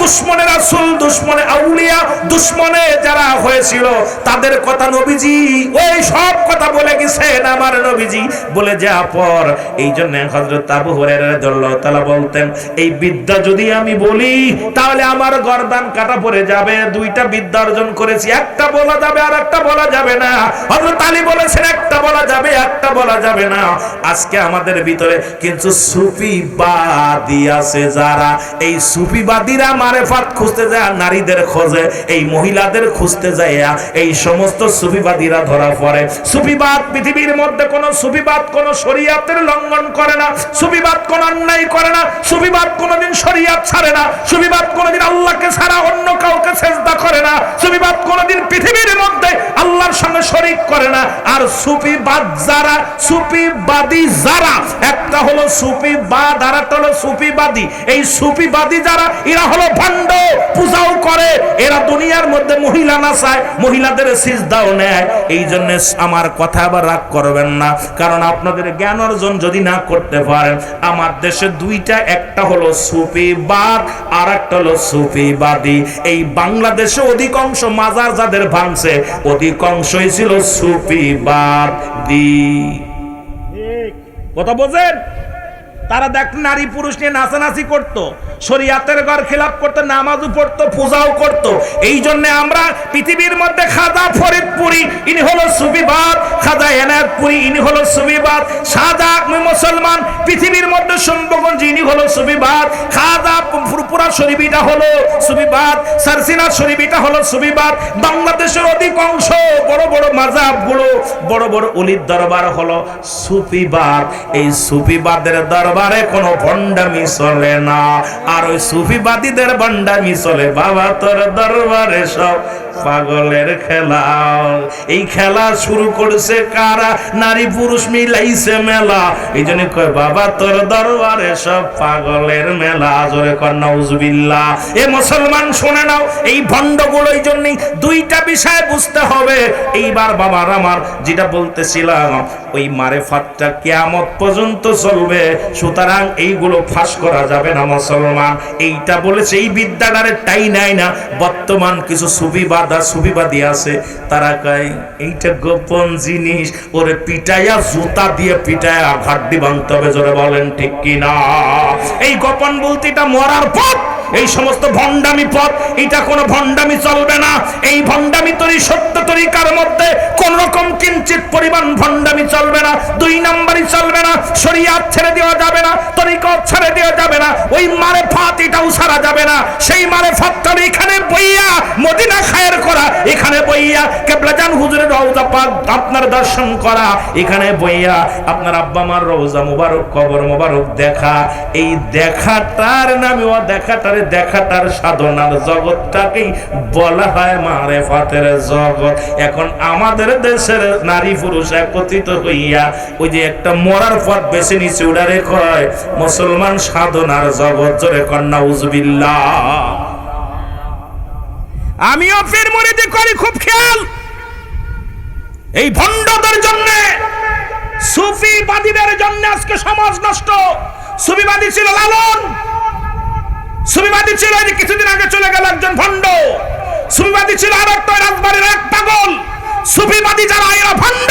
দুশমনে রাসূল, দুশমনে আউলিয়া, দুশমনে যারা হয়েছিল তাদের কথা নবীজি ওই সব কথা বলে গেছেন। আমার নবীজি বলে যা পর। এই জন্য হযরত আবু হুরায়রা রাদিয়াল্লাহু তাআলা বলতেন, এই বিদ্যা যদি আমি বলি তাহলে আমার গর্দান কাটা পড়ে যাবে। দুইটা বিদ্যা অর্জন করেছি, একটা বলা যাবে আর একটা বলা যাবে না। হযরত আলী বলেছেন একটা বলা যাবে, একটা বলা যাবে না। আজকে আমাদের ভিতরে কিন্তু সুফিবাদী আছে যারা, এই সুফিবাদীরা মারেফাত খুঁজতে যায়, নারীদের খোঁজে, এই মহিলাদের খুঁজতে যায়, এই সমস্ত সুফিবাদীরা ধরা পড়ে। সুফিবাদ পৃথিবীর মধ্যে কোন সুফিবাদ কোন শরীয়তের লঙ্ঘন করে না, সুফিবাদ কোন অন্যায় করে না, সুফিবাদ কোনদিন শরীয়ত ছাড়ে না, সুফিবাদ কোনদিন আল্লাহকে ছাড়া অন্য কাউকে সেজদা করে না, সুফিবাদ কোনদিন পৃথিবীর মধ্যে আল্লাহর সঙ্গে শরীক করে না। আর সুফিবাদ যারা, সুফিবাদী যারা, একটা হলো সুফিবাদ আর একটা হলো সুফিবাদী। এই সুফিবাদী যারা, এরা হলো ভণ্ড, পূজাও করে, এরা দুনিয়ার মধ্যে মহিলা নাচায়, মহিলাদের সিজদাও নেয়। এই জন্য আমার কথা আবার রাগ করবেন না, কারণ আপনাদের জ্ঞান অর্জন যদি না করতে পারেন, আমার দেশে দুইটা, একটা হলো সুফিবাদ আর একটা হলো সুফিবাদী। এই বাংলাদেশে অধিকাংশ মাজার যাদের ভাঙছে অধিকাংশই ছিল সুফিবাদী। কথা বোঝেন? তারা দেখ নারী পুরুষ নিয়ে নাচানাচি করতো, শরীয়তের ঘর খিলাফ করতো, নামাজও পড়তো, পূজাও করতো। এই জন্য আমরা পৃথিবীর মধ্যে খাজা ফরিদপুরি ইনি হলো সুফিবাদ, খাজা এনায়েতপুরি ইনি হলো সুফিবাদ, শাহজা মুসলমান পৃথিবীর মধ্যে সম্ভবগঞ্জ ইনি হলো সুফিবাদ, খাজা ফুরপুরা শরীফিটা হলো সুফিবাদ, সারসিনা শরীফিটা হলো সুফিবাদ। বাংলাদেশের অধিকাংশ বড় বড় মাযহাবগুলো, বড় বড় ওলির দরবার হলো সুফিবাদ। এই সুফিবাদের দরবারে কোনো ভণ্ডামি চলে না, আর ওই সুফিবাদীদের ভণ্ডামি চলে। বাবা তোর দরবারে সব পাগলের খেলা। এই খেলা শুরু করেছে কারা? নারী পুরুষ মিলাইছে মেলা। এই জন্য কয় বাবা তোর দরবারে সব পাগলের মেলা। জোরে কর নাউজুবিল্লাহ। এ মুসলমান শুনে নাও, এই ভণ্ডগুলো, এই জন্যই দুইটা বিষয় বুঝতে হবে। এইবার বাবার আমার যেটা বলতেছিলাম, ওই মারেফাতটা কিয়ামত পর্যন্ত চলবে, সুতরাং এইগুলো ফাঁস করা যাবে না মুসলমান। এইটা বলেছে, এই বিদ্যাটারে টাই নাই না। বর্তমান কিছু সুফিবাদ আর সুফিবাদী আছে, তারা কয় এইটা গোপন জিনিস, ওরে পিটাইয়া জুতা দিয়ে পিটাইয়া ঘাড়ি ভাঙতে হবে। জোরে বলেন ঠিক কিনা? এই গোপন বলতে এটা মরার পথ। এই সমস্ত ভণ্ডামি পথ, এটা কোনো ভণ্ডামি চলবে না। এই ভণ্ডামি তরি সত্য তরিকার মধ্যে কোন রকম কিঞ্চিত পরিমাণ ভণ্ডামি চলবে না। দুই নাম্বারই চলবে না। শরীয়ত ছেড়ে দেওয়া যাবে না, তরিকত ছেড়ে দেওয়া যাবে না, ওই মারেফাত এটাও ছাড়া যাবে না। সেই মারেফাতটা এখানে বইয়া মদিনা খায়ের করা, এখানে বইয়া কেবলাজান হুজুরের রওজা পাক আপনার দর্শন করা, এখানে বইয়া আপনার আব্বা মার রওজা মুবারক, কবর মুবারক দেখা। এই দেখাটার নামে ও দেখাটার সাধনার জগৎটাকেই বলা হয় মারেফাতের জগৎ। এখন আমাদের দেশের নারী পুরুষ একত্রিত হইয়া ওই যে একটা মরার পথ বেছে নিচে উড়ারে কয় মুসলমান সাধনার জগৎ। জোরে কর নাউজুবিল্লাহ। আমিও ফের মুরিদি করি, খুব খেয়াল। এই ভণ্ডদের জন্য, সুফিবাদীদের জন্য আজকে সমাজ নষ্ট। সুফিবাদী ছিল লালন, সুফিবাদী ছিল এই যে কিছুদিন আগে চলে গেল একজন ভণ্ড, সুফিবাদী ছিল আর একটা রাজবাড়ির এক পাগল। সুফিবাদী যারা, এরা ভণ্ড,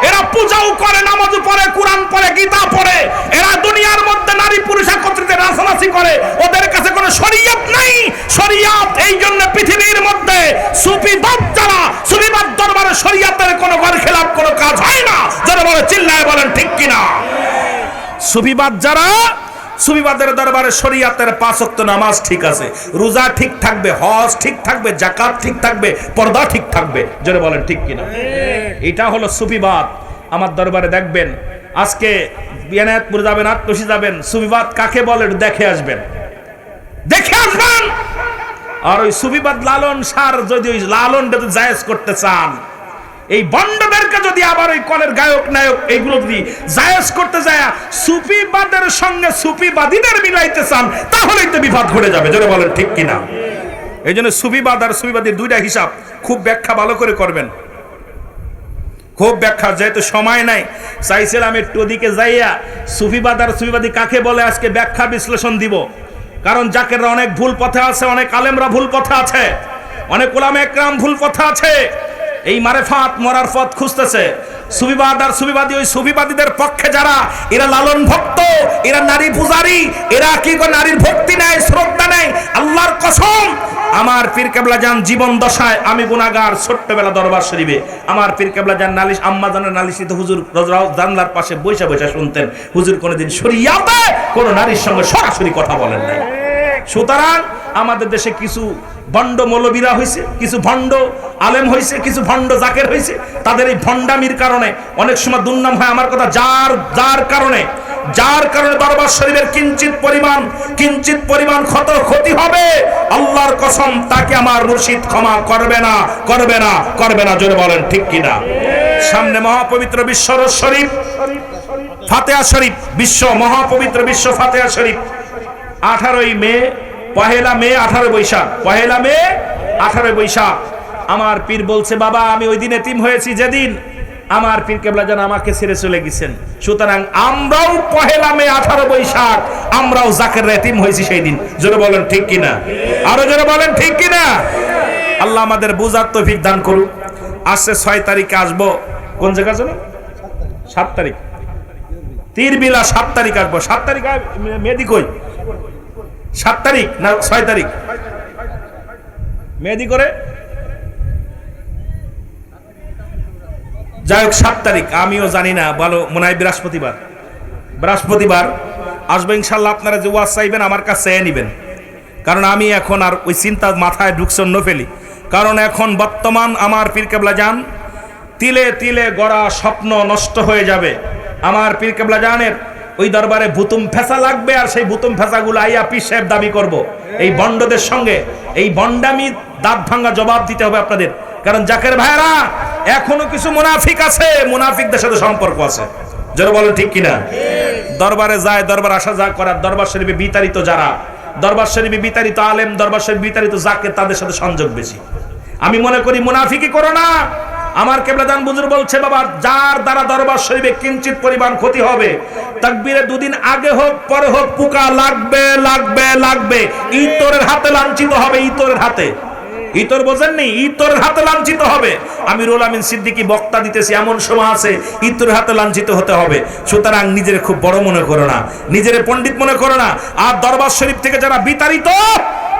এরা পূজাও করে, নামাজও পড়ে, কোরআন পড়ে, গীতা পড়ে, এরা দুনিয়ার মধ্যে নারী পুরুষ একত্রিত নাচানাচি করে। ওদের কাছে কোনো শরীয়ত নাই। শরীয়ত এই জন্য পৃথিবীর মধ্যে সুফিবাদ যারা, সুফিবাদ দরবারে শরীয়তের কোনো ঘর খেলাফ কোনো কাজ হয় না। যারা বলে চিল্লায় বলেন ঠিক কিনা? সুফিবাদ যারা, সুফিবাদের দরবারে শরীয়তের 5 ওয়াক্ত নামাজ ঠিক আছে, রোজা ঠিক থাকবে, হজ ঠিক থাকবে, যাকাত ঠিক থাকবে, পর্দা ঠিক থাকবে। জোরে বলেন ঠিক কিনা? এটা হলো সুফিবাদ। আমার দরবারে দেখবেন, আজকে এনায়েতপুর যাবেন, আটতশি যাবেন, সুফিবাদ কাকে বলে দেখে আসবেন, দেখে আসবেন। আর ওই সুফিবাদ লালন সার যদি ওই লালনটা জায়েজ করতে চান, এই বন্ডদেরকে যদি আবার ওই কলের গায়ক নায়ক এইগুলো যদি জায়েজ করতে যায়, সুফিবাদের সঙ্গে সুফিবাদীদের মিলাইতে চান, তাহলেই তো বিবাদ ঘটে যাবে। জোরে বলেন ঠিক কিনা? এই জন্য সুফিবাদ আর সুফিবাদীর দুইটা হিসাব খুব ব্যাখ্যা ভালো করে করবেন, খুব ব্যাখ্যা। যেহেতু সময় নাই, চাইছিলাম একটু ওদিকে যাইয়া সুফিবাদ আর সুফিবাদী কাকে বলে আজকে ব্যাখ্যা বিশ্লেষণ দিব। কারণ জাকেররা অনেক ভুল পথে আছে, অনেক আলেমরা ভুল পথে আছে, অনেক উলামা একরাম ভুল পথে আছে। এই মারেফাত মরার পথ খুঁজতেছে। সুফিবাদ আর সুফিবাদী, ওই সুফিবাদীদের পক্ষে যারা, এরা লালন ভক্ত, এরা নারী পূজারী, এরা কি করে নারীর ভক্তি নেয়, শ্রদ্ধা নেয়। আল্লাহর কসম, আমার পীর কেবলা জান জীবন দশায়, আমি গুনাহগার, ছোট্টবেলা দরবার শরীফে আমার পীর কেবলা জান নালিশ, আম্মা জানের নালিশিত হুজুর জানলার পাশে বৈশা বৈশা শুনতেন। হুজুর কোনোদিন শরিয়াতে কোন নারীর সঙ্গে সরাসরি কথা বলেন নাই। সুতরাং আমাদের দেশে কিছু ভণ্ড মৌলবীরা হয়েছে, কিছু ভণ্ড আলেম হয়েছে, কিছু ভণ্ড জাকের হয়েছে। তাদের এই ভণ্ডামির কারণে অনেক সময় দুর্নাম হয়। আমার কথা, যার কারণে দরবার শরীফের কিঞ্চিত পরিমাণ ক্ষতি হবে, আল্লাহর কসম তাকে আমার মুর্শিদ ক্ষমা করবে না। জোরে বলেন ঠিক কিনা? সামনে মহাপবিত্র বিশ্ব শরীফ ফাতিহা শরীফ, মহাপবিত্র বিশ্ব ফাতিহা শরীফ 18ই মে, পহেলা মে 18 বৈশাখ, পহেলা মে 18 বৈশাখ। আমার পীর বলছে, বাবা আমি ওই দিন এতিম হয়েছি যেদিন আমার পীর কেবলা জান আমাকে ছেড়ে চলে গেছেন। সুতরাং আমরাও পহেলা মে 18 বৈশাখ আমরাও জাকের এতিম হয়েছি সেই দিন। জোরে বলেন ঠিক কিনা? আরো জোরে বলেন ঠিক কিনা? আল্লাহ আমাদের বুঝার তৌফিক দান করুক। আসছে 6 তারিখে আসবো। কোন জায়গা জানো? 7 তারিখ তীরবিলা, 7 তারিখ আসবো। 7 তারিখ মেহেদি কই? 7 তারিখ না 6 তারিখ মেহেদি করে? যাই হোক 7 তারিখ, আমিও জানি না, বলো মনে হয় বৃহস্পতিবার আসবো ইনশাল্লাহ। আপনারা যে ওয়াজ চাইবেন আমার কাছে চেয়ে নিবেন, কারণ আমি এখন আর ওই চিন্তা মাথায় ঢুকছে অন্য ফেলি। কারণ এখন বর্তমান আমার পীর কেবলা জান তিলে তিলে গড়া স্বপ্ন নষ্ট হয়ে যাবে। আমার পীর কেবলা জানের ওই দরবারে ভুতুম ফেসা লাগবে, আর সেই ভুতুম ফেসাগুলো আইয়া পীর সাহেব দাবি করব। এই বন্ডদের সঙ্গে এই বন্ডামি দাঁত ভাঙ্গা জবাব দিতে হবে আপনাদের। কারণ জাকের ভাইরা এখনো কিছু মুনাফিক আছে, মুনাফিকদের সাথে সম্পর্ক আছে। যারা বলেন ঠিক কিনা? দরবারে যায়, দরবার আসা যা করার, দরবার শরীফে বিতাড়িত যারা, দরবার শরীফে বিতাড়িত আলেম, দরবার শরীফে বিতাড়িত জাকের, তাদের সাথে সংযোগ বেশি। আমি মনে করি মুনাফিকি করো না। আমার কেবলাদান বুজুর্গ বলছে, বাবা যার দ্বারা দরবার শরীফে কিঞ্চিত পরিমাণ ক্ষতি হবে, তাকবীরে 2 দিন আগে হোক পরে হোক পোকা লাগবে, ইতরের হাতে লাঞ্ছিত হবে। ইতর বোঝেননি? ইতরের হাতে লাঞ্ছিত হবে। আমিরুল আমিন সিদ্দিকী বক্তা দিতেছি, এমন সময় আছে ইতরের হাতে লাঞ্ছিত হতে হবে। সুতরাং নিজের খুব বড় মনে করো না, নিজের পণ্ডিত মনে করো না। আর দরবার শরীফ থেকে যারা বিতাড়িত,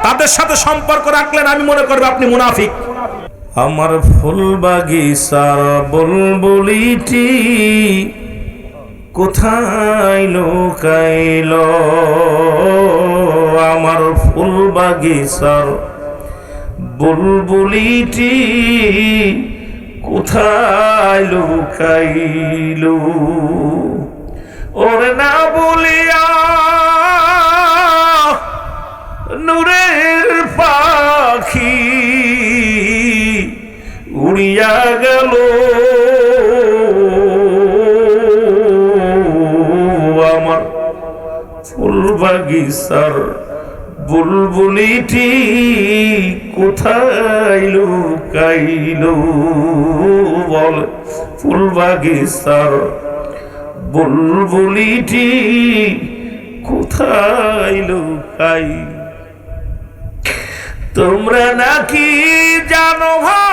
তাদের সাথে সম্পর্ক রাখলেন, আমি মনে করব আপনি মুনাফিক। আমার ফুল বাগিচার বুলবুলিটি কোথায় লুকাইল? আমার ফুল বাগিচার বুলবুলিটি কোথায় লুকাইল? ওরে না বলিয়া নূরের পাখি উড়িয়া গেল, আমার ফুল বাগিচার বুলবুলিটি কোথায় লুকাইল? বল, ফুল বাগিচার বুলবুলিটি কোথায় লুকাইল? তোমরা নাকি জানো ভাই,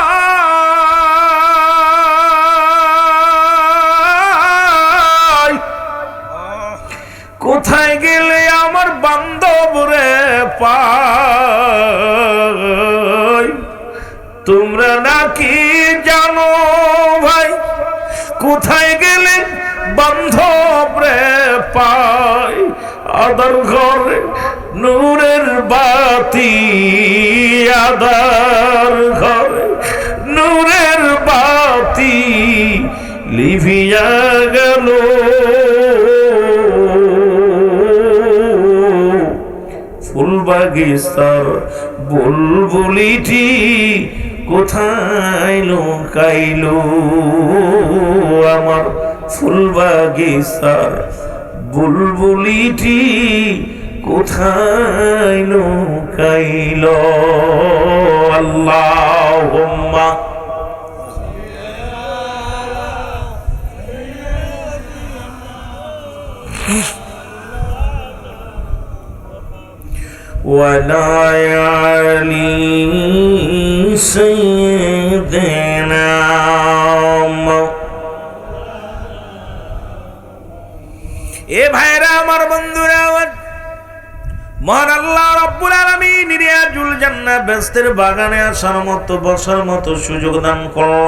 কোথায় গেলে আমার বান্ধব রে পাই? তোমরা নাকি জানো ভাই, কোথায় গেলে বান্ধব রে পাই? আদার ঘরে নূরের বাতি, আদার ঘরে নূরের বাতি লিভিয়া গেল। ফুল বাগিচার বুলবুলিটি কোথায় লুকাইল? আমার ফুল বাগিচার বুলবুলিটি কোথায় লুকাইল? আল্লাহুম্মা ওয়ালা আলি সাইয়্যিদিনা এ ভাইরা আমার, বন্ধুরা আমার, মহান আল্লাহ রাব্বুল আলামিন রিয়াজুল জান্নাহ বেহেশতের বাগানে আসার মতো বসার মতো সুযোগ দান করল।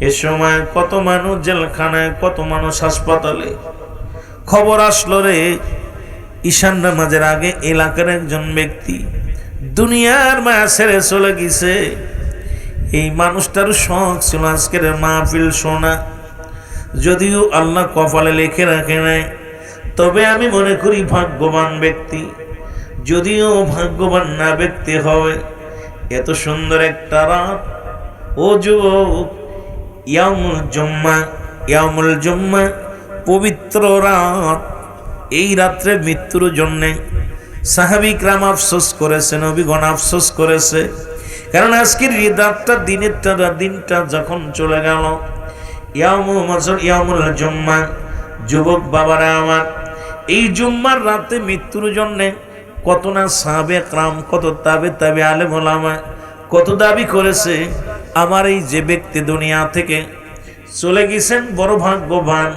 এ সময় কত মানুষ জেলখানায়, কত মানুষ হাসপাতালে। খবর আসলো রে, ঈশান নামাজের আগে এলাকার একজন ব্যক্তি দুনিয়ার মায়া ছেড়ে চলে গেছে। এই মানুষটার শখ ছিল আজকের মাহফিল শোনা, যদিও আল্লাহ কপালে লিখে রাখে নাই। তবে আমি মনে করি ভাগ্যবান ব্যক্তি, যদিও ভাগ্যবান না ব্যক্তি হবে। এত সুন্দর একটা রাত, ও যুবক, ইয়ামুল জুম্মা পবিত্র রাত। এই রাত্রে মৃত্যুর জন্যে সাহাবিকরাম আফসোস করেছে, নবীগণ আফসোস করেছে। কারণ আজকের এই রাতটা, দিনটা যখন চলে গেল, ইয়ামুল জুম্মা। যুবক বাবারা আমার, এই জুম্মার রাতে মৃত্যুর জন্যে কত না সাহাবেকরাম, কত তাবে আলেম ওলামা কত দাবি করেছে। আমার এই যে ব্যক্তি দুনিয়া থেকে চলে গেছেন বড় ভাগ্যবান।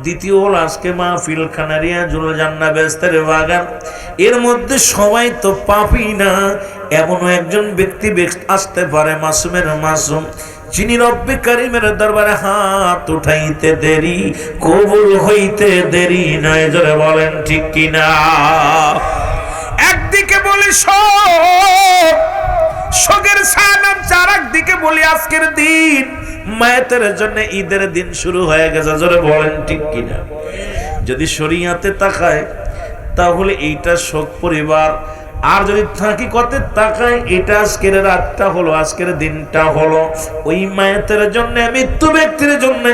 দ্বিতীয় হল আজকে মাহফিল খানা রিয়াজুল জান্নাহ বেহেশতের বাগান। এর মধ্যে সবাই তো পাপী না, এমনও একজন ব্যক্তি আসতে পারে মাসুমের মাসুম, যিনি রব্বে কারিমের দরবারে হাত উঠাইতে দেরি, কবুল হইতে দেরি নয়। জোরে বলেন ঠিক কিনা? একদিকে বলি শোকের সালাম, আর একদিকে বলি আজকের দিন মায়েতের জন্য ঈদের দিন শুরু হয়ে গেছে। জোরে বলেন ঠিক কিনা? যদি শরীয়তে তাকায় তাহলে এইটা শোক পরিবার, আর যদি থাকি কতে তাকায় এটা আজকের রাতটা হলো, আজকের দিনটা হলো ওই মায়েতের জন্য, মৃত্যু ব্যক্তির জন্য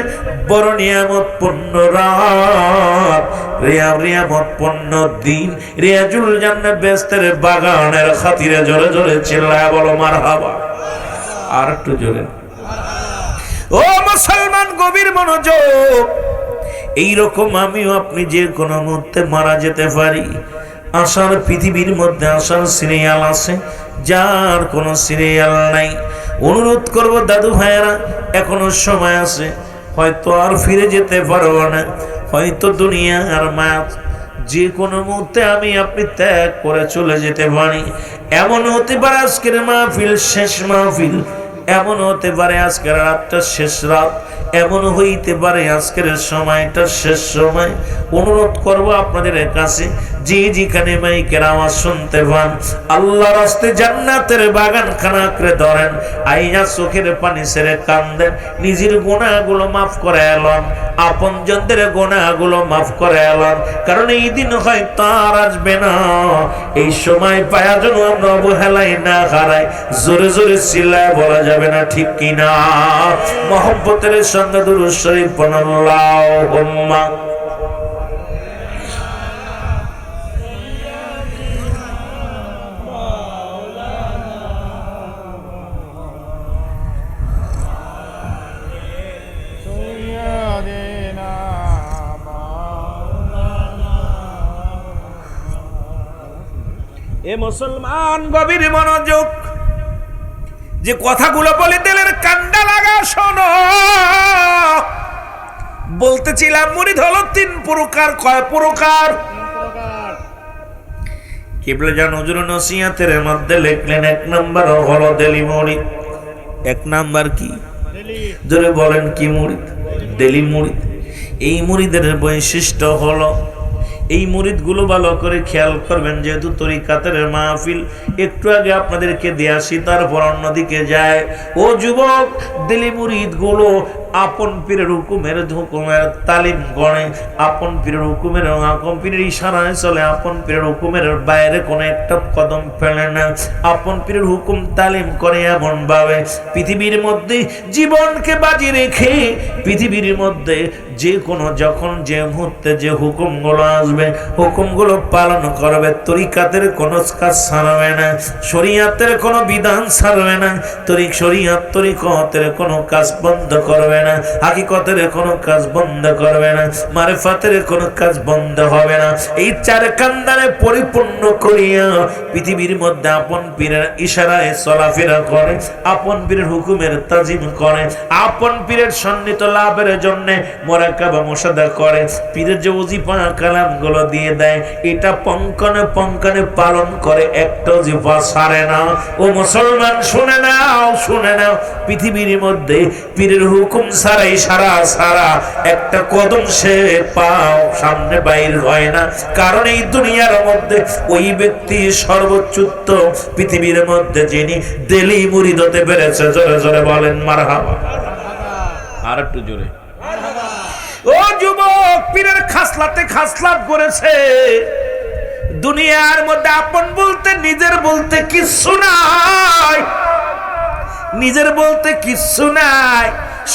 বড় নিয়ামতপূর্ণ রাত, নিয়ামতপূর্ণ দিন। রিয়াজুল জান্নাহ বেহেশতের বাগানের খাতিরে জোরে জোরে চিল্লায় বলো মারহাবা। আর একটু জোরে। ও মুসলমান, গভীর মনোযোগ। এইরকম আমিও আপনি যে কোনো মুহূর্তে মারা যেতে পারি। আসার পৃথিবীর মধ্যে আসার সিরিয়াল আছে, যার কোনো সিরিয়াল নাই। অনুরোধ করব দাদু ভাইয়েরা, এখনো সময় আছে, হয়তো আর ফিরে যেতে পারবো না, হয়তো দুনিয়া আর মায়া যে কোনো মুহূর্তে আমি আপনি ত্যাগ করে চলে যেতে পারি। এমন হতে পারে আজকের মাহফিল শেষ মাহফিল, এমন হতে পারে আজকের রাতটা শেষ রাত, এমন হইতে পারে আজকের সময়টা শেষ সময়। অনুরোধ করব আপনাদের কাছে, যে যেখানে মাইকের আওয়াজ শুনতে পান, আল্লাহর রাস্তায় জান্নাতের বাগান খানা করে ধরেন, আইনা চোখের পানি ছেড়ে কান্দেন, নিজের গুনাহগুলো মাফ করে এলেন, আপনজনদের গুনাহগুলো মাফ করে এলেন। কারণ এই দিন হয় তার আসবে না। এই সময় পায়া যেন আমরা অবহেলায় না হারাই। জোরে জোরে চিল্লায় বলা যাবে না ঠিক কিনা? মহব্বতের সঙ্গে দুরূদ শরীফ পড়ুন আল্লাহুম্মা। এ মুসলমান, গভীর মনোযোগ। যে কথাগুলো বলে দিলেন কান্ডা লাগা শোনো। বলতেছিলাম মুরিদ হলো তিন প্রকার। কয় প্রকার? কিবলা জান হুজুর নসিহতের মধ্যে লিখলেন, এক নাম্বার হলো দেলি মুরিদ। এক নাম্বার কি? জোরে বলেন কি মুরিদ? দেলি মুরিদ। এই মুরিদের বৈশিষ্ট্য হলো, এই মুরিদগুলো ভালো করে খেয়াল করবেন, যেহেতু তরিকাতের মাহফিল একটু আগে আপনাদেরকে দিয়ে আসি, তারপর অন্যদিকে যায়। ও যুবক, দিলি মুরিদগুলো আপন পীরের হুকুমের তালিম গড়ে, আপন পীরের হুকুমের আপন পীরের ইশারায় চলে, আপন পীরের হুকুমের বাইরে কোনো একটা কদম ফেলে না, আপন পীরের হুকুম তালিম করে এমন ভাবে পৃথিবীর মধ্যে জীবনকে বাজি রেখে, পৃথিবীর মধ্যে যে কোনো যখন যে মুহূর্তে যে হুকুমগুলো আসবে হুকুমগুলো পালন করবে। তরিকাতের কোনো কাজ ছাড়বে না, শরীয়তের কোনো বিধান ছাড়বে না, শরীয়ত তরিকতের কোনো কাজ বন্ধ করবে করবে না, হাকিকতের কোনো কাজ বন্ধ করবে না, মারিফাতের কোনো কাজ বন্ধ হবে না। এই চার কান্দারে পরিপূর্ণ করিয়া পৃথিবীর মধ্যে আপন পীরের ইশারায় চলাফেরা করে, আপন পীরের হুকুমের তাজিম করে, আপন পীরের সন্নিহিত লাভের জন্য মুরাকাবা মুশাহাদা করে, পীরের যে ওজিফা কালাম গুলো দিয়ে দেয় এটা পঙ্কনে পঙ্কনে পালন করে, একটা ওজিফা ছাড়ে না। ও মুসলমান শুনে নাও, শুনে নাও, পৃথিবীর মধ্যে পীরের হুকুম ছাড়াই সারা একটা কদম সে পাও সামনে বাইর হয় না। কারণ এই দুনিয়ার মধ্যে ওই ব্যক্তি সর্বোচ্চ পৃথিবীর মধ্যে যিনি দেলি মুরিদ হতে পেরেছে। জোরে জোরে বলেন মারহাবা। আর একটু জোরে। ও যুবক, পীরের খাসলাতে খাসলাত করেছে। দুনিয়ার মধ্যে আপন বলতে নিজের বলতে কিচ্ছু নাই, নিজের বলতে কিচ্ছু নাই।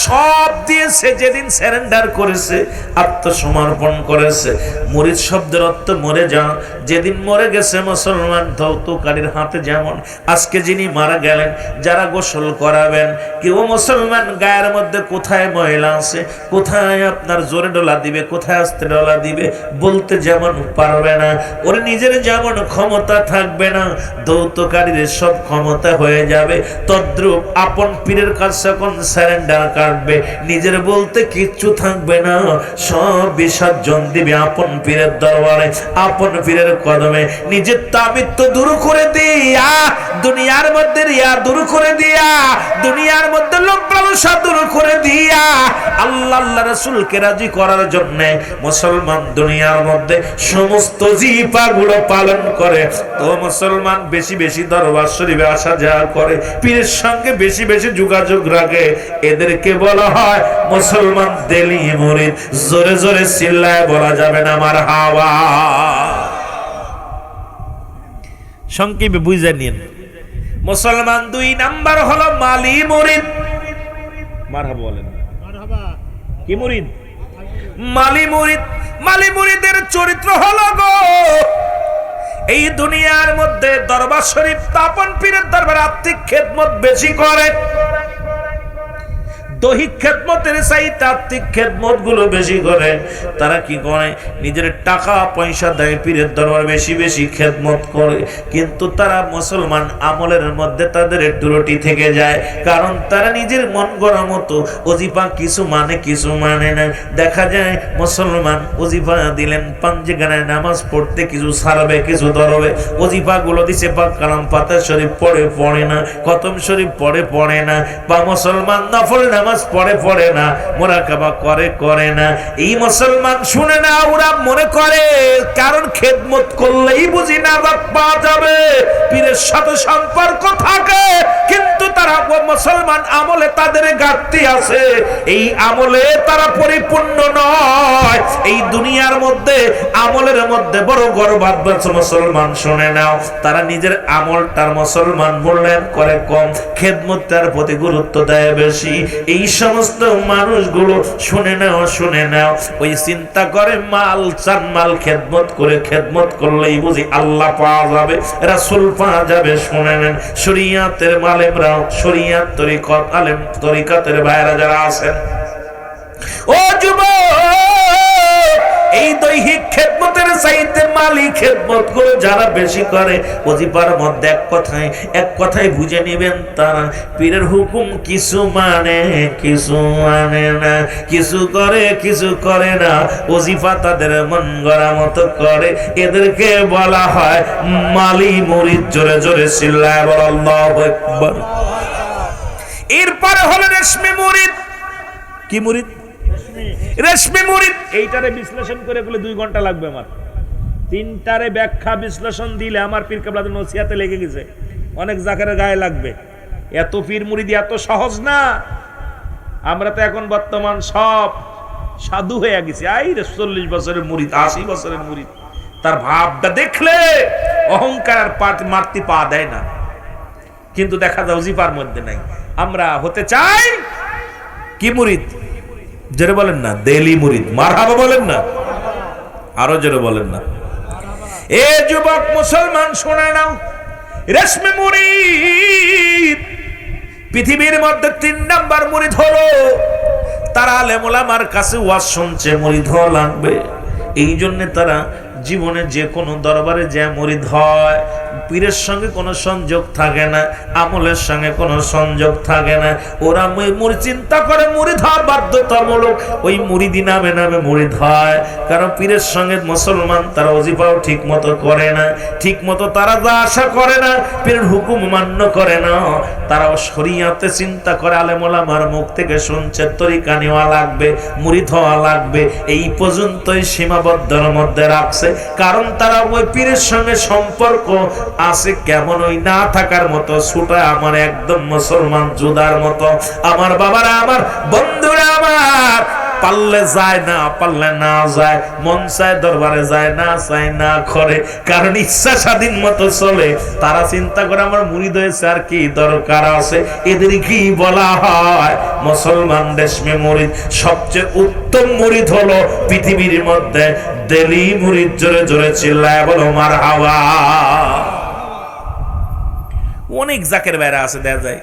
সব দিয়েছে যেদিন সারেন্ডার করেছে, আত্মসমর্পণ করেছে। মুরিদ শব্দের অর্থ মরে যাও। যেদিন মরে গেছে মুসলমান ধৌতকারীর হাতে, যেমন আজকে যিনি মারা গেলেন, যারা গোসল করাবেন, কেউ মুসলমান গায়ের মধ্যে কোথায় ময়লা আছে, কোথায় আপনার জোরে ডলা দিবে, কোথায় আস্তে ডলা দিবে বলতে যেমন পারবে না, ওর নিজের যেমন ক্ষমতা থাকবে না, ধৌতকারীর সব ক্ষমতা হয়ে যাবে। তদ্রূপ আপন পীরের কাছে যখন সারেন্ডার কাটবে, নিজের বলতে কিচ্ছু থাকবে না, সব বিসর্জন দিবে আপন পীরের দরবারে, আপন পীরের কদমে। নিজের তাবিত্ব দূর করে দিয়া, দুনিয়ার মধ্যে রিয়া দূর করে দিয়া, দুনিয়ার মধ্যে লোক লালসা দূর করে দিয়া, আল্লাহ আল্লাহ রাসূলকে রাজি করার জন্য মুসলমান দুনিয়ার মধ্যে সমস্ত জিফাগুলো পালন করে। তো মুসলমান বেশি বেশি দরবার শরীফে আসা যাওয়া করে, পীরের সঙ্গে বেশি বেশি যোগাযোগ রাখে, এদেরকে বলা হয় মুসলমান দেলি মুরিদ। জোরে জোরে চিল্লায় বলা যাবে না মারহাবা। সংক্ষেপে বুঝে নিন, মুসলমান 2 নাম্বার হলো মালি মুরিদ। মারহাবা বলেন। কি মুরিদ? মালি মুরিদ। মালি মুরিদের চরিত্র হলো গো, এই দুনিয়ার মধ্যে দরবার শরীফ আপন পীরের দরবার আত্মিক খেদমত বেশি করে, দৈহিক খেদমতের চাইতে আত্মিক খেদমত গুলো বেশি করে। তারা কি করে? নিজের টাকা পয়সা দেয়, পীরের দরবার বেশি বেশি খেদমত করে, কিন্তু তারা মুসলমান আমলের মধ্যে তাদের ত্রুটি থেকে যায়। কারণ তারা নিজের মন গড়া মতো ওজিফা কিছু মানে কিছু মানে না। দেখা যায় মুসলমান ওজিফা দিলেন, পাঞ্জেগানায় নামাজ পড়তে কিছু ছাড়বে কিছু ধরবে, ওজিফা গুলো দিছে পাক কালাম পাতা শরীফ পড়ে না, খতম শরীফ পড়ে না, বা মুসলমান নফল নামাজ পড়ে না, মুরাকাবা করে না। এই মুসলমান শুনে না, ওরা মনে করে কারণ খেদমত করলেই বুঝি নাজাত পাওয়া যাবে, পীরের সাথে সম্পর্ক থাকে, কিন্তু তারা মুসলমান আমলে তাদের ঘাটতি আছে, এই আমলে তারা পরিপূর্ণ নয়। এই দুনিয়ার মধ্যে আমলের মধ্যে বড় গর্বাত মুসলমান শুনে নাও, তারা নিজের আমলটার মুসলমান মূল্যায়ন করে কম, খেদমতের প্রতি গুরুত্ব দেয় বেশি। এই সমস্ত মানুষগুলো শুনে নাও, ওই চিন্তা করে মাল চান, মাল খেদমত করে, খেদমত করলেই বুঝি আল্লাহ পাওয়া যাবে, রাসূল পাওয়া যাবে। শুনে নেন, শরীয়তের মালেমরাও, শরীয়ত তরিকত আলেম তরিকতের ভাইরা যারা আছেন, ও যুবক, এই দৈহিক খেদমতের চাইতে মালি খেদমত গুলো যারা বেশি করে, ওজিফার মধ্যে এক কথায় বুঝে নেবেন, তারা পীরের হুকুম কিছু মানে না, কিছু করে না, ওজিফা তাদের মন গড়া মতো করে। এদেরকে বলা হয় মালি মুরিদ। জোরে জোরে চিল্লায় বলো আল্লাহু আকবার। এরপরে হলো রেশমি মুরিদ। কি মুরিদ? রেশমি মুরিদ। এইটারে বিশ্লেষণ করে বলে 2 ঘন্টা লাগবে আমার। 3টারে ব্যাখ্যা বিশ্লেষণ দিলে আমার পীর কেবলাদের নসিহতে লেগে গেছে, অনেক জাকারের গায়ে লাগবে। এত পীর মুরিদ এত সহজ না। আমরা তো এখন বর্তমান সব সাধু হয়ে গেছি। 40 বছরের মুরিদ, 80 বছরের মুরিদ, তার ভাবটা দেখলে অহংকার আর মারতে পা দেয় না, কিন্তু দেখা যায় ওজিফার মধ্যে নাই। আমরা হতে চাই কি মুরিদ? জোরে বলেন না, দেলি মুরিদ। মারহাবা বলেন না, আরো জোরে বলেন না। এ যুবক মুসলমান শুনে নাও, রেশমি মুরিদ পৃথিবীর মধ্যে 3 নাম্বার মুরিদ হলো তারা আলেম ওলামার কাছে ওয়াজ শুনছে, মুরিদ হওয়া লাগবে। এই জন্য তারা জীবনে যে কোনো দরবারে যে মুরিদ হয়, পীরের সঙ্গে কোনো সংযোগ থাকে না, আমলের সঙ্গে কোনো সংযোগ থাকে না। ওরা মুরিদ চিন্তা করে মুরিদ হওয়া বাধ্যতামূলক, ওই মুরিদি নামে নামে মুরিদ হয়। কারণ পীরের সঙ্গে মুসলমান তারা ওজিফাও ঠিক মতো করে না, ঠিক মতো তারা যা আশা করে না, পীরের হুকুম মান্য করে না। তারাও শরিয়াতে চিন্তা করে আলেম ওলামার মুখ থেকে শুনছে তরিকা নেওয়া লাগবে, মুরিদ হওয়া লাগবে, এই পর্যন্তই সীমাবদ্ধের মধ্যে রাখছে। কারণ তারা ওই পীরের সঙ্গে সম্পর্ক আছে কেমন, ওই না থাকার মতো, ছুটা আমার একদম মুসলমান জুদার মতো। আমার বাবারা, আমার বন্ধুরা, আমার পারলে যায় না, পারলে না যায়, মন চায় দরবারে যায়, না চায় না করে, কারণ ইচ্ছা স্বাধীন মতো চলে। তারা চিন্তা করে আমার মুরিদ হয়েছে আর কি দরকার আছে। এদের কি বলা হয়? মুসলমান রেশমি মুরিদ। সবচেয়ে উত্তম মুরিদ হলো পৃথিবীর মধ্যে দেলি মুরিদ। জোরে জোরে চিল্লায় বলো মারহাবা। অনেক জাকের বাইরে আছে, দেখা যায়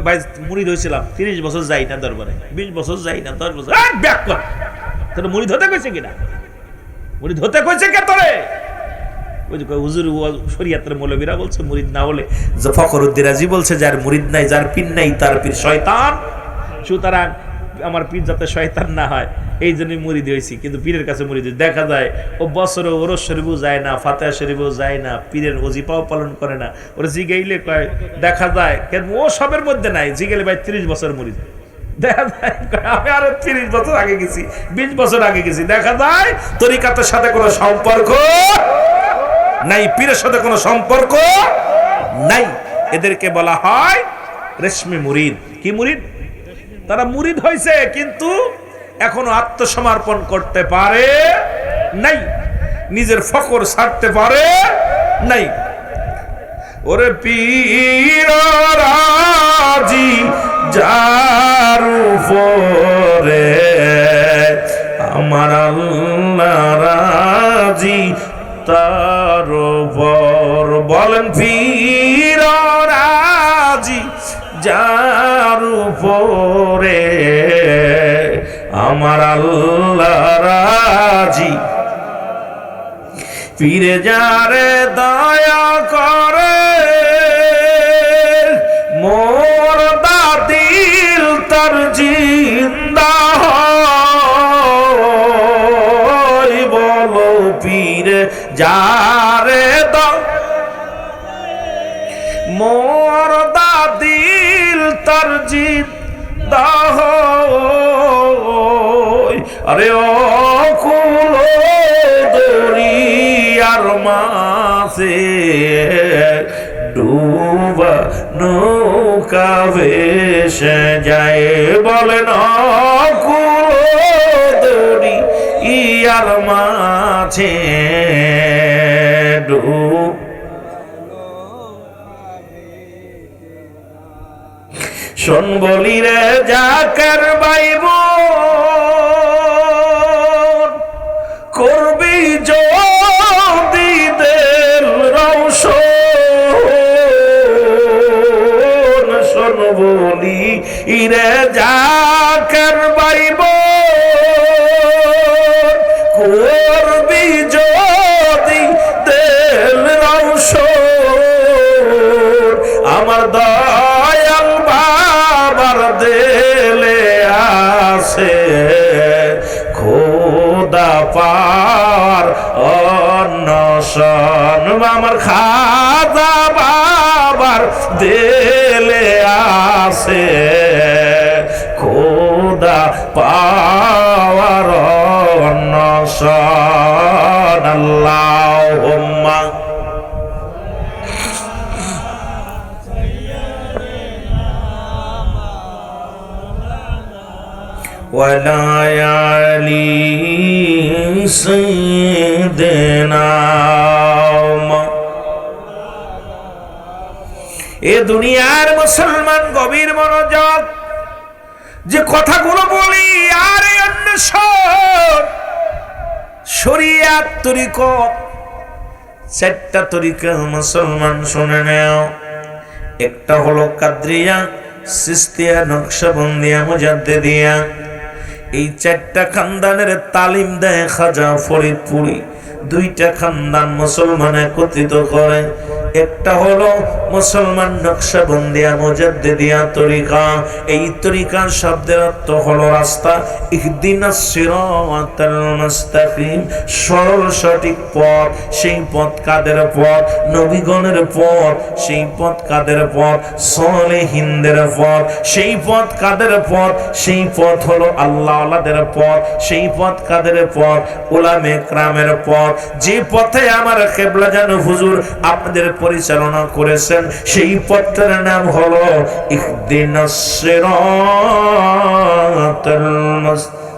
ভাই মুরিদ হয়েছিলাম, 30 বছর যাই না দরবারে, 20 বছর যাই না, 10 বছর। তোর মুরিদ হতে কইছে কিনা? মুরিদ হতে কইছে কে তোরে? ওই যে হুজুর শরিয়াতের মৌলবীরা বলছে মুরিদ না হলে, ফখরুদ্দিন রাজি বলছে যার মুরিদ নাই, যার পীর নাই, তার পীর শয়তান। সুতরাং আমার পীর যাতে শয়তান না হয় এই জন্যই মুরিদ হয়েছি। কিন্তু পীরের কাছে মুরিদ দেখা যায় ও বছরে ওরস শরীফও যায় না, ফাতিহা শরীফও যায় না, পীরের ওজিফাও পালন করে না। ওরা জিগাইলে কয় দেখা যায় কেন ও সবের মধ্যে নাই, জিগাইলে ভাই 30 বছর মুরিদ। দেখা যায় আমি আরো 30 বছর আগে গেছি, 20 বছর আগে গেছি। দেখা যায় তরিকাতের সাথে কোনো সম্পর্ক নাই, পীরের সাথে কোনো সম্পর্ক নাই। এদেরকে বলা হয় রেশমি মুরিদ। কি মুরিদ? তারা মুরিদ হয়েছে কিন্তু এখনো আত্মসমর্পণ করতে পারে নাই, নিজের ফকর ছাড়তে পারে নাই। ওরে পীর রাজি যার উপরে, আমার আল্লাহ রাজি তার উপর। বলেন পীর রাজি যার উপরে, আমার আল্লাহ রাজি। পীরে যারে দয়া করে, মোর দিল তার জিন্দা হয়। বলো পীরে যারে মোর দিল তার জিন্দা হয়। আরে ও কুলো দরিয়ার মাঝে ডুবা নৌকা ভেসে যায়। বলেন কুলো দরিয়ার মাঝে শোন বলি রে জাকের বাইব, করবি যদি দেল রওশন। শোন বলি রে জাকের বাইব, করবি যদি দেল রওশন। আমার দয়াল বাবার দেলে আছে খোদা পার অন্নশন। আমার খাজা বাবার দেলে আছে খোদা পাওয়ার অন্নশন। আল্লাহুম্মা ওয়ালা আলি সাইয়্যিদিনা। এ দুনিয়ার মুসলমান গভীর মনোযোগ, যে কথাগুলো বলি আর অন্বেষণ। শরিয়াত তরিকত, 4টা তরিকা মুসলমান শুনে নেও। একটা হলো কাদরিয়া, সিস্তিয়া, নকশবন্দিয়া, মুজাদ্দিদিয়া, এই 4টা খানদানের তালিম দেয় খাজা ফরিদপুরি। 2টা খানদান মুসলমান একত্রিত করে, একটা হলো মুসলমান নকশবন্দিয়া মুজাদ্দিদিয়া তরিকা। এই তরিকার শব্দের অর্থ হলো রাস্তা। ইহদিনাস সিরাতাল মুস্তাকিম, সরল সঠিক পথ। সেই পথ কাদের পথ? নবীগণের পথ। সেই পথ কাদের পথ? সালেহিনদের পথ। সেই পথ কাদের পথ? সেই পথ হলো আল্লাহওয়ালাদের পথ। সেই পথ কাদের পথ? উলামে কেরামের পথ। যে পথে আমার কিবলা জান হুজুর আপনাদের পরিচালনা করেছেন, সেই পথটার নাম হলো ইহদিনাস সিরাতাল মুস্তাকিম।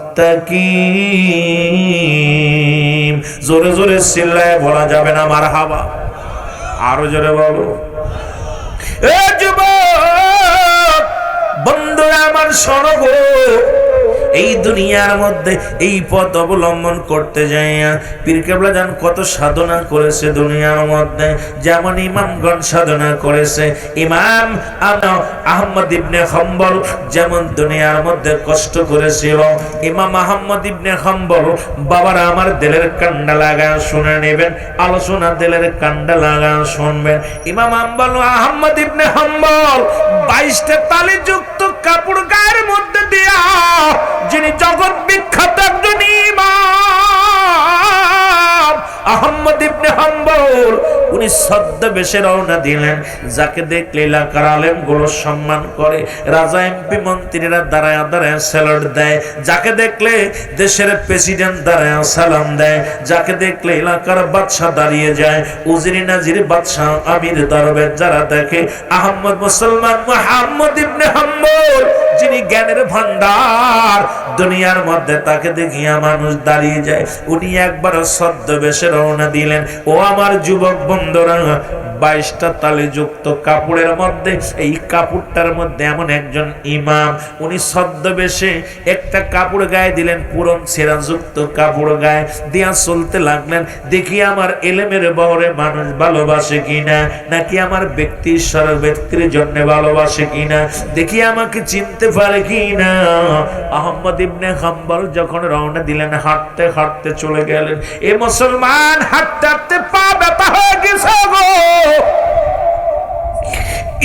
জোরে জোরে চিল্লায় বলা যাবে না মারহাবা? আরো জোরে বলো। এ যুবক বন্ধুরা আমার, শোনো গো, এই দুনিয়ার মধ্যে এই পথ অবলম্বন করতে যাইয়া পীর কেবলা জান কত সাধনা করেছে দুনিয়ার মধ্যে। যেমন ইমামগণ সাধনা করেছে, ইমাম আহমদ ইবনে হাম্বল যেমন দুনিয়ার মধ্যে কষ্ট করেছিল। ইমাম আহমদ ইবনে হাম্বল, বাবারা আমার দিলের কান্ডা লাগায় শুনে নেবেন, আলোচনা দিলের কান্ডা লাগায় শুনবেন। ইমাম আহমদ ইবনে হাম্বল 22টা তালিযুক্ত কাপড় গায়ের মধ্যে দিয়া, যিনি জগৎ বিখ্যাত একজন ইমাম আহমদ ইবনে হাম্বল, উনি ছদ্মবেশে রওনা দিলেন। যাকে দেখলে এলাকার আলেম গুলো সম্মান করে, রাজা এমপি মন্ত্রীরা দাঁড়ায় দাঁড়ায় স্যালুট দেয়, যাকে দেখলে দেশের প্রেসিডেন্ট দাঁড়ায় সালাম দেয়, যাকে দেখলে এলাকার বাদশা দাঁড়িয়ে যায়, উজিরি নাজির বাদশা আমির দরবেশ যারা দেখে আহমদ মুসলমান মুহাম্মদ ইবনে হাম্বল, যিনি জ্ঞানের ভান্ডার, দুনিয়ার মধ্যে তাকে দেখিয়া মানুষ দাঁড়িয়ে যায়। উনি একবার ছদ্মবেশে রওনা দিলেন। ও আমার যুবক বন্ধুরা, 22টা তালিযুক্ত কাপড়ের মধ্যে এই কাপড়টার মধ্যে এমন একজন ইমাম, উনি ছদ্মবেশে একটা কাপড় গায়ে দিলেন, পুরন ছেঁড়াযুক্ত কাপড় গায়ে দিয়া চলতে লাগলেন। দেখি আমার এলেমের বহরে মানুষ ভালোবাসে কিনা, নাকি আমার ব্যক্তির ব্যক্তির জন্য ভালোবাসে কিনা, দেখি আমাকে চিনতে পারে কিনা। আহমদ ইবনে হাম্বল যখন রওনা দিলেন, হাঁটতে হাঁটতে চলে গেলেন। এ মুসলমান, হাঁটতে হাঁটতে পা ব্যথা হয়ে গেছে গো।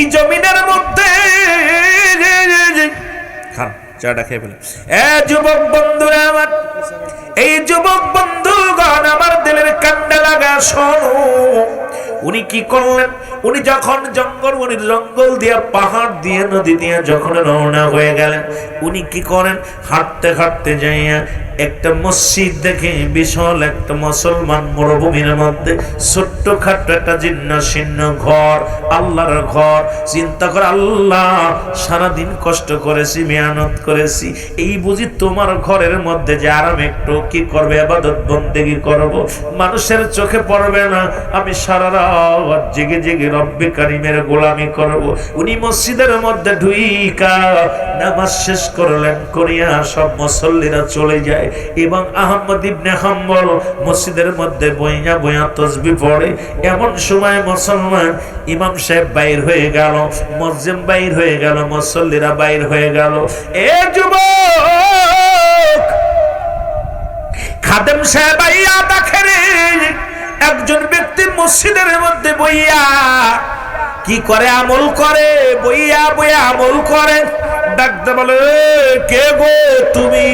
এই জমিনের মধ্যে চাটা খেয়ে ফেলে। এ যুবক বন্ধুরা আমার, এই যুবক বন্ধুগণ আমার দিলের কান্ডা লাগা শোনো। উনি কি করলেন? উনি যখন জঙ্গল দিয়ে, পাহাড় দিয়ে, নদী দিয়ে যখন রওনা হয়ে গেলেন, উনি কি করেন? হাঁটতে হাঁটতে যাইয়া একটা মসজিদ দেখে, বিশাল একটা মুসলমান মরুভূমির মধ্যে ছোট্ট খাট্ট একটা জীর্ণ শীর্ণ ঘর, আল্লাহর ঘর। চিন্তা করে, আল্লাহ সারাদিন কষ্ট করেছি, মেহনত করেছি, এই বুঝি তোমার ঘরের মধ্যে যে আরাম একটু কি করবে, ইবাদত বন্দেগী করব, মানুষের চোখে পড়বে না, আমি সারা রাত জেগে জেগে রব্বে কারিমের গোলামি করব। উনি মসজিদের মধ্যে ঢুইকা নামাজ শেষ করলেন, করিয়া সব মুসল্লিরা চলে যায় এবং আহমদ ইবনে হাম্বল মসজিদের মধ্যে বইয়া বইয়া তাসবিহ পড়ে। এমন সময় মুসলমান ইমাম সাহেব বাইর হয়ে গেল, মুয়াজ্জিন বাইর হয়ে গেল, মুসল্লিরা বাইর হয়ে গেল। এ যুবক, খাদেম সাহেব আইয়া দেখেন একজন ব্যক্তি মসজিদের মধ্যে বইয়া কি করে? আমল করে, বইয়া বইয়া আমল করে। ডাকতে বলে, কে গো তুমি?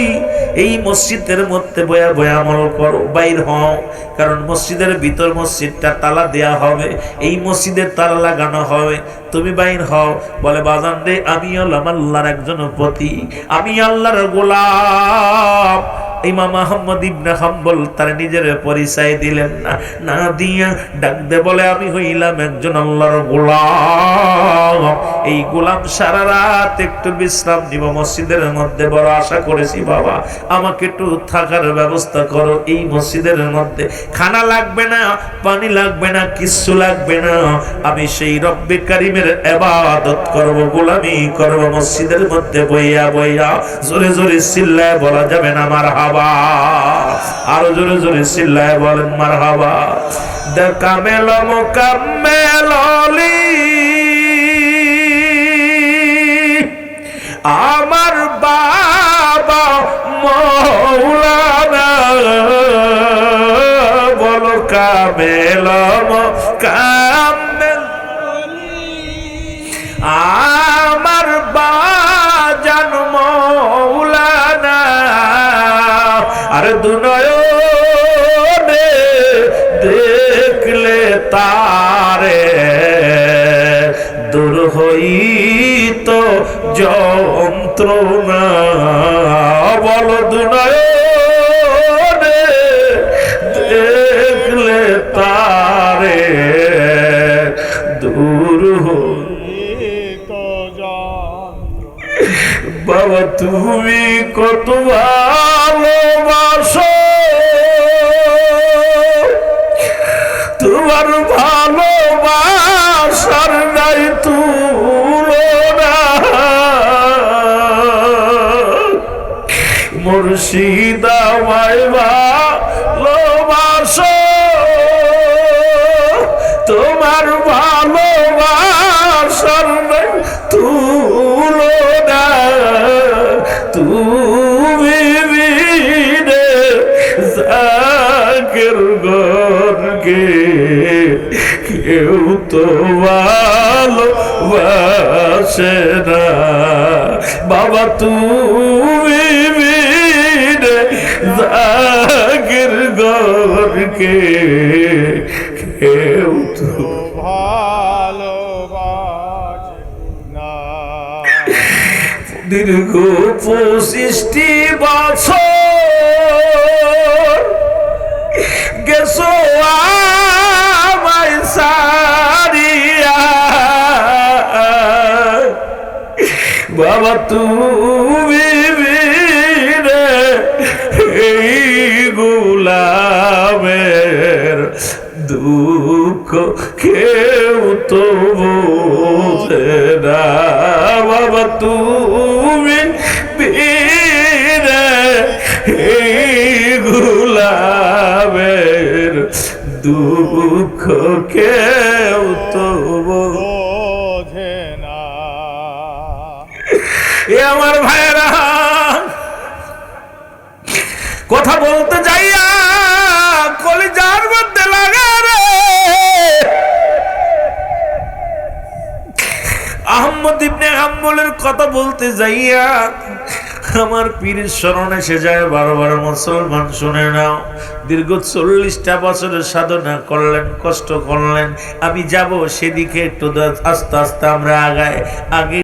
এই মসজিদের মধ্যে বইয়া বইয়া আমল করো, বাইর হও। কারণ মসজিদের ভিতর, মসজিদটা তালা দেয়া হবে, এই মসজিদের তালা লাগানো হবে, তুমি বাইর হও। বলে, বাজান রে, আমি হলাম আল্লাহর একজন পথিক, আমি আল্লাহর গোলাম। ইমাম আহমদ ইবনে হাম্বল তার নিজের পরিচয় দিলেন না, না দিয়া ডাক দে বলে, আমি হইলাম একজন আল্লাহর গোলাম। এই গোলাম সারা রাত একটু বিশ্রাম নিব মসজিদের মধ্যে, বড় আশা করেছি বাবা আমাকে একটু থাকার ব্যবস্থা করো এই মসজিদের মধ্যে। খানা লাগবে না, পানি লাগবে না, কিচ্ছু লাগবে না, আমি সেই রব্বে কারিমের ইবাদত করব, গোলামি করব মসজিদের মধ্যে বইয়া বইয়া। জোরে জোরে চিল্লায় বলা যাবে না মারহাবা? আরো জোরে জোরে চিল্লায় বলেন মারহাবা। কামেল মুকাম্মেল আমার বাবা মৌলানা বলো কামেল কামেল, আমার বাজান মৌলানা আর দুনয়নে দেখলে তারে দূর হইত যন্ত্রণা, বল দুনয়নে দেখলে তারে দূর হইত যন্ত্রণা। বাবা তুমি কত ভালোবাসো, তোমার ভালোবাসার নাই তুলনা, মুর্শিদ আমায় ভালোবাসো, তোমার ভালোবাসার নাই তুলনা, তুমি বিনে জাগের গর্গে কেউ তো ভালোবাসে না, বাবা তুমি বিনে জাগের গর্গে কেউ তো ভালোবাসে না। দীর্ঘ 25টি বছর গেছো আমায় সারিয়া, বাবা তুমি বিনে এই গোলামের দুঃখ কেউ তো বোঝে না, বাবা তুমি বিনে এই গোলামের দুঃখ কেউ তো বোঝে না। এ আমার ভাইরা কথা বলতে যাইয়া কলিজার মধ্যে লাগে রে, আহমদ ইবনে হাম্বলের কথা বলতে যাইয়া আমার পীরের স্মরণ এসে যায়। বারবার মুসলমান শুনে নাও, দীর্ঘ 40টা বছরের সাধনা করলেন, কষ্ট করলেন, আমি যাব সেদিকে একটু আস্তে আস্তে আমরা আগাই। আগে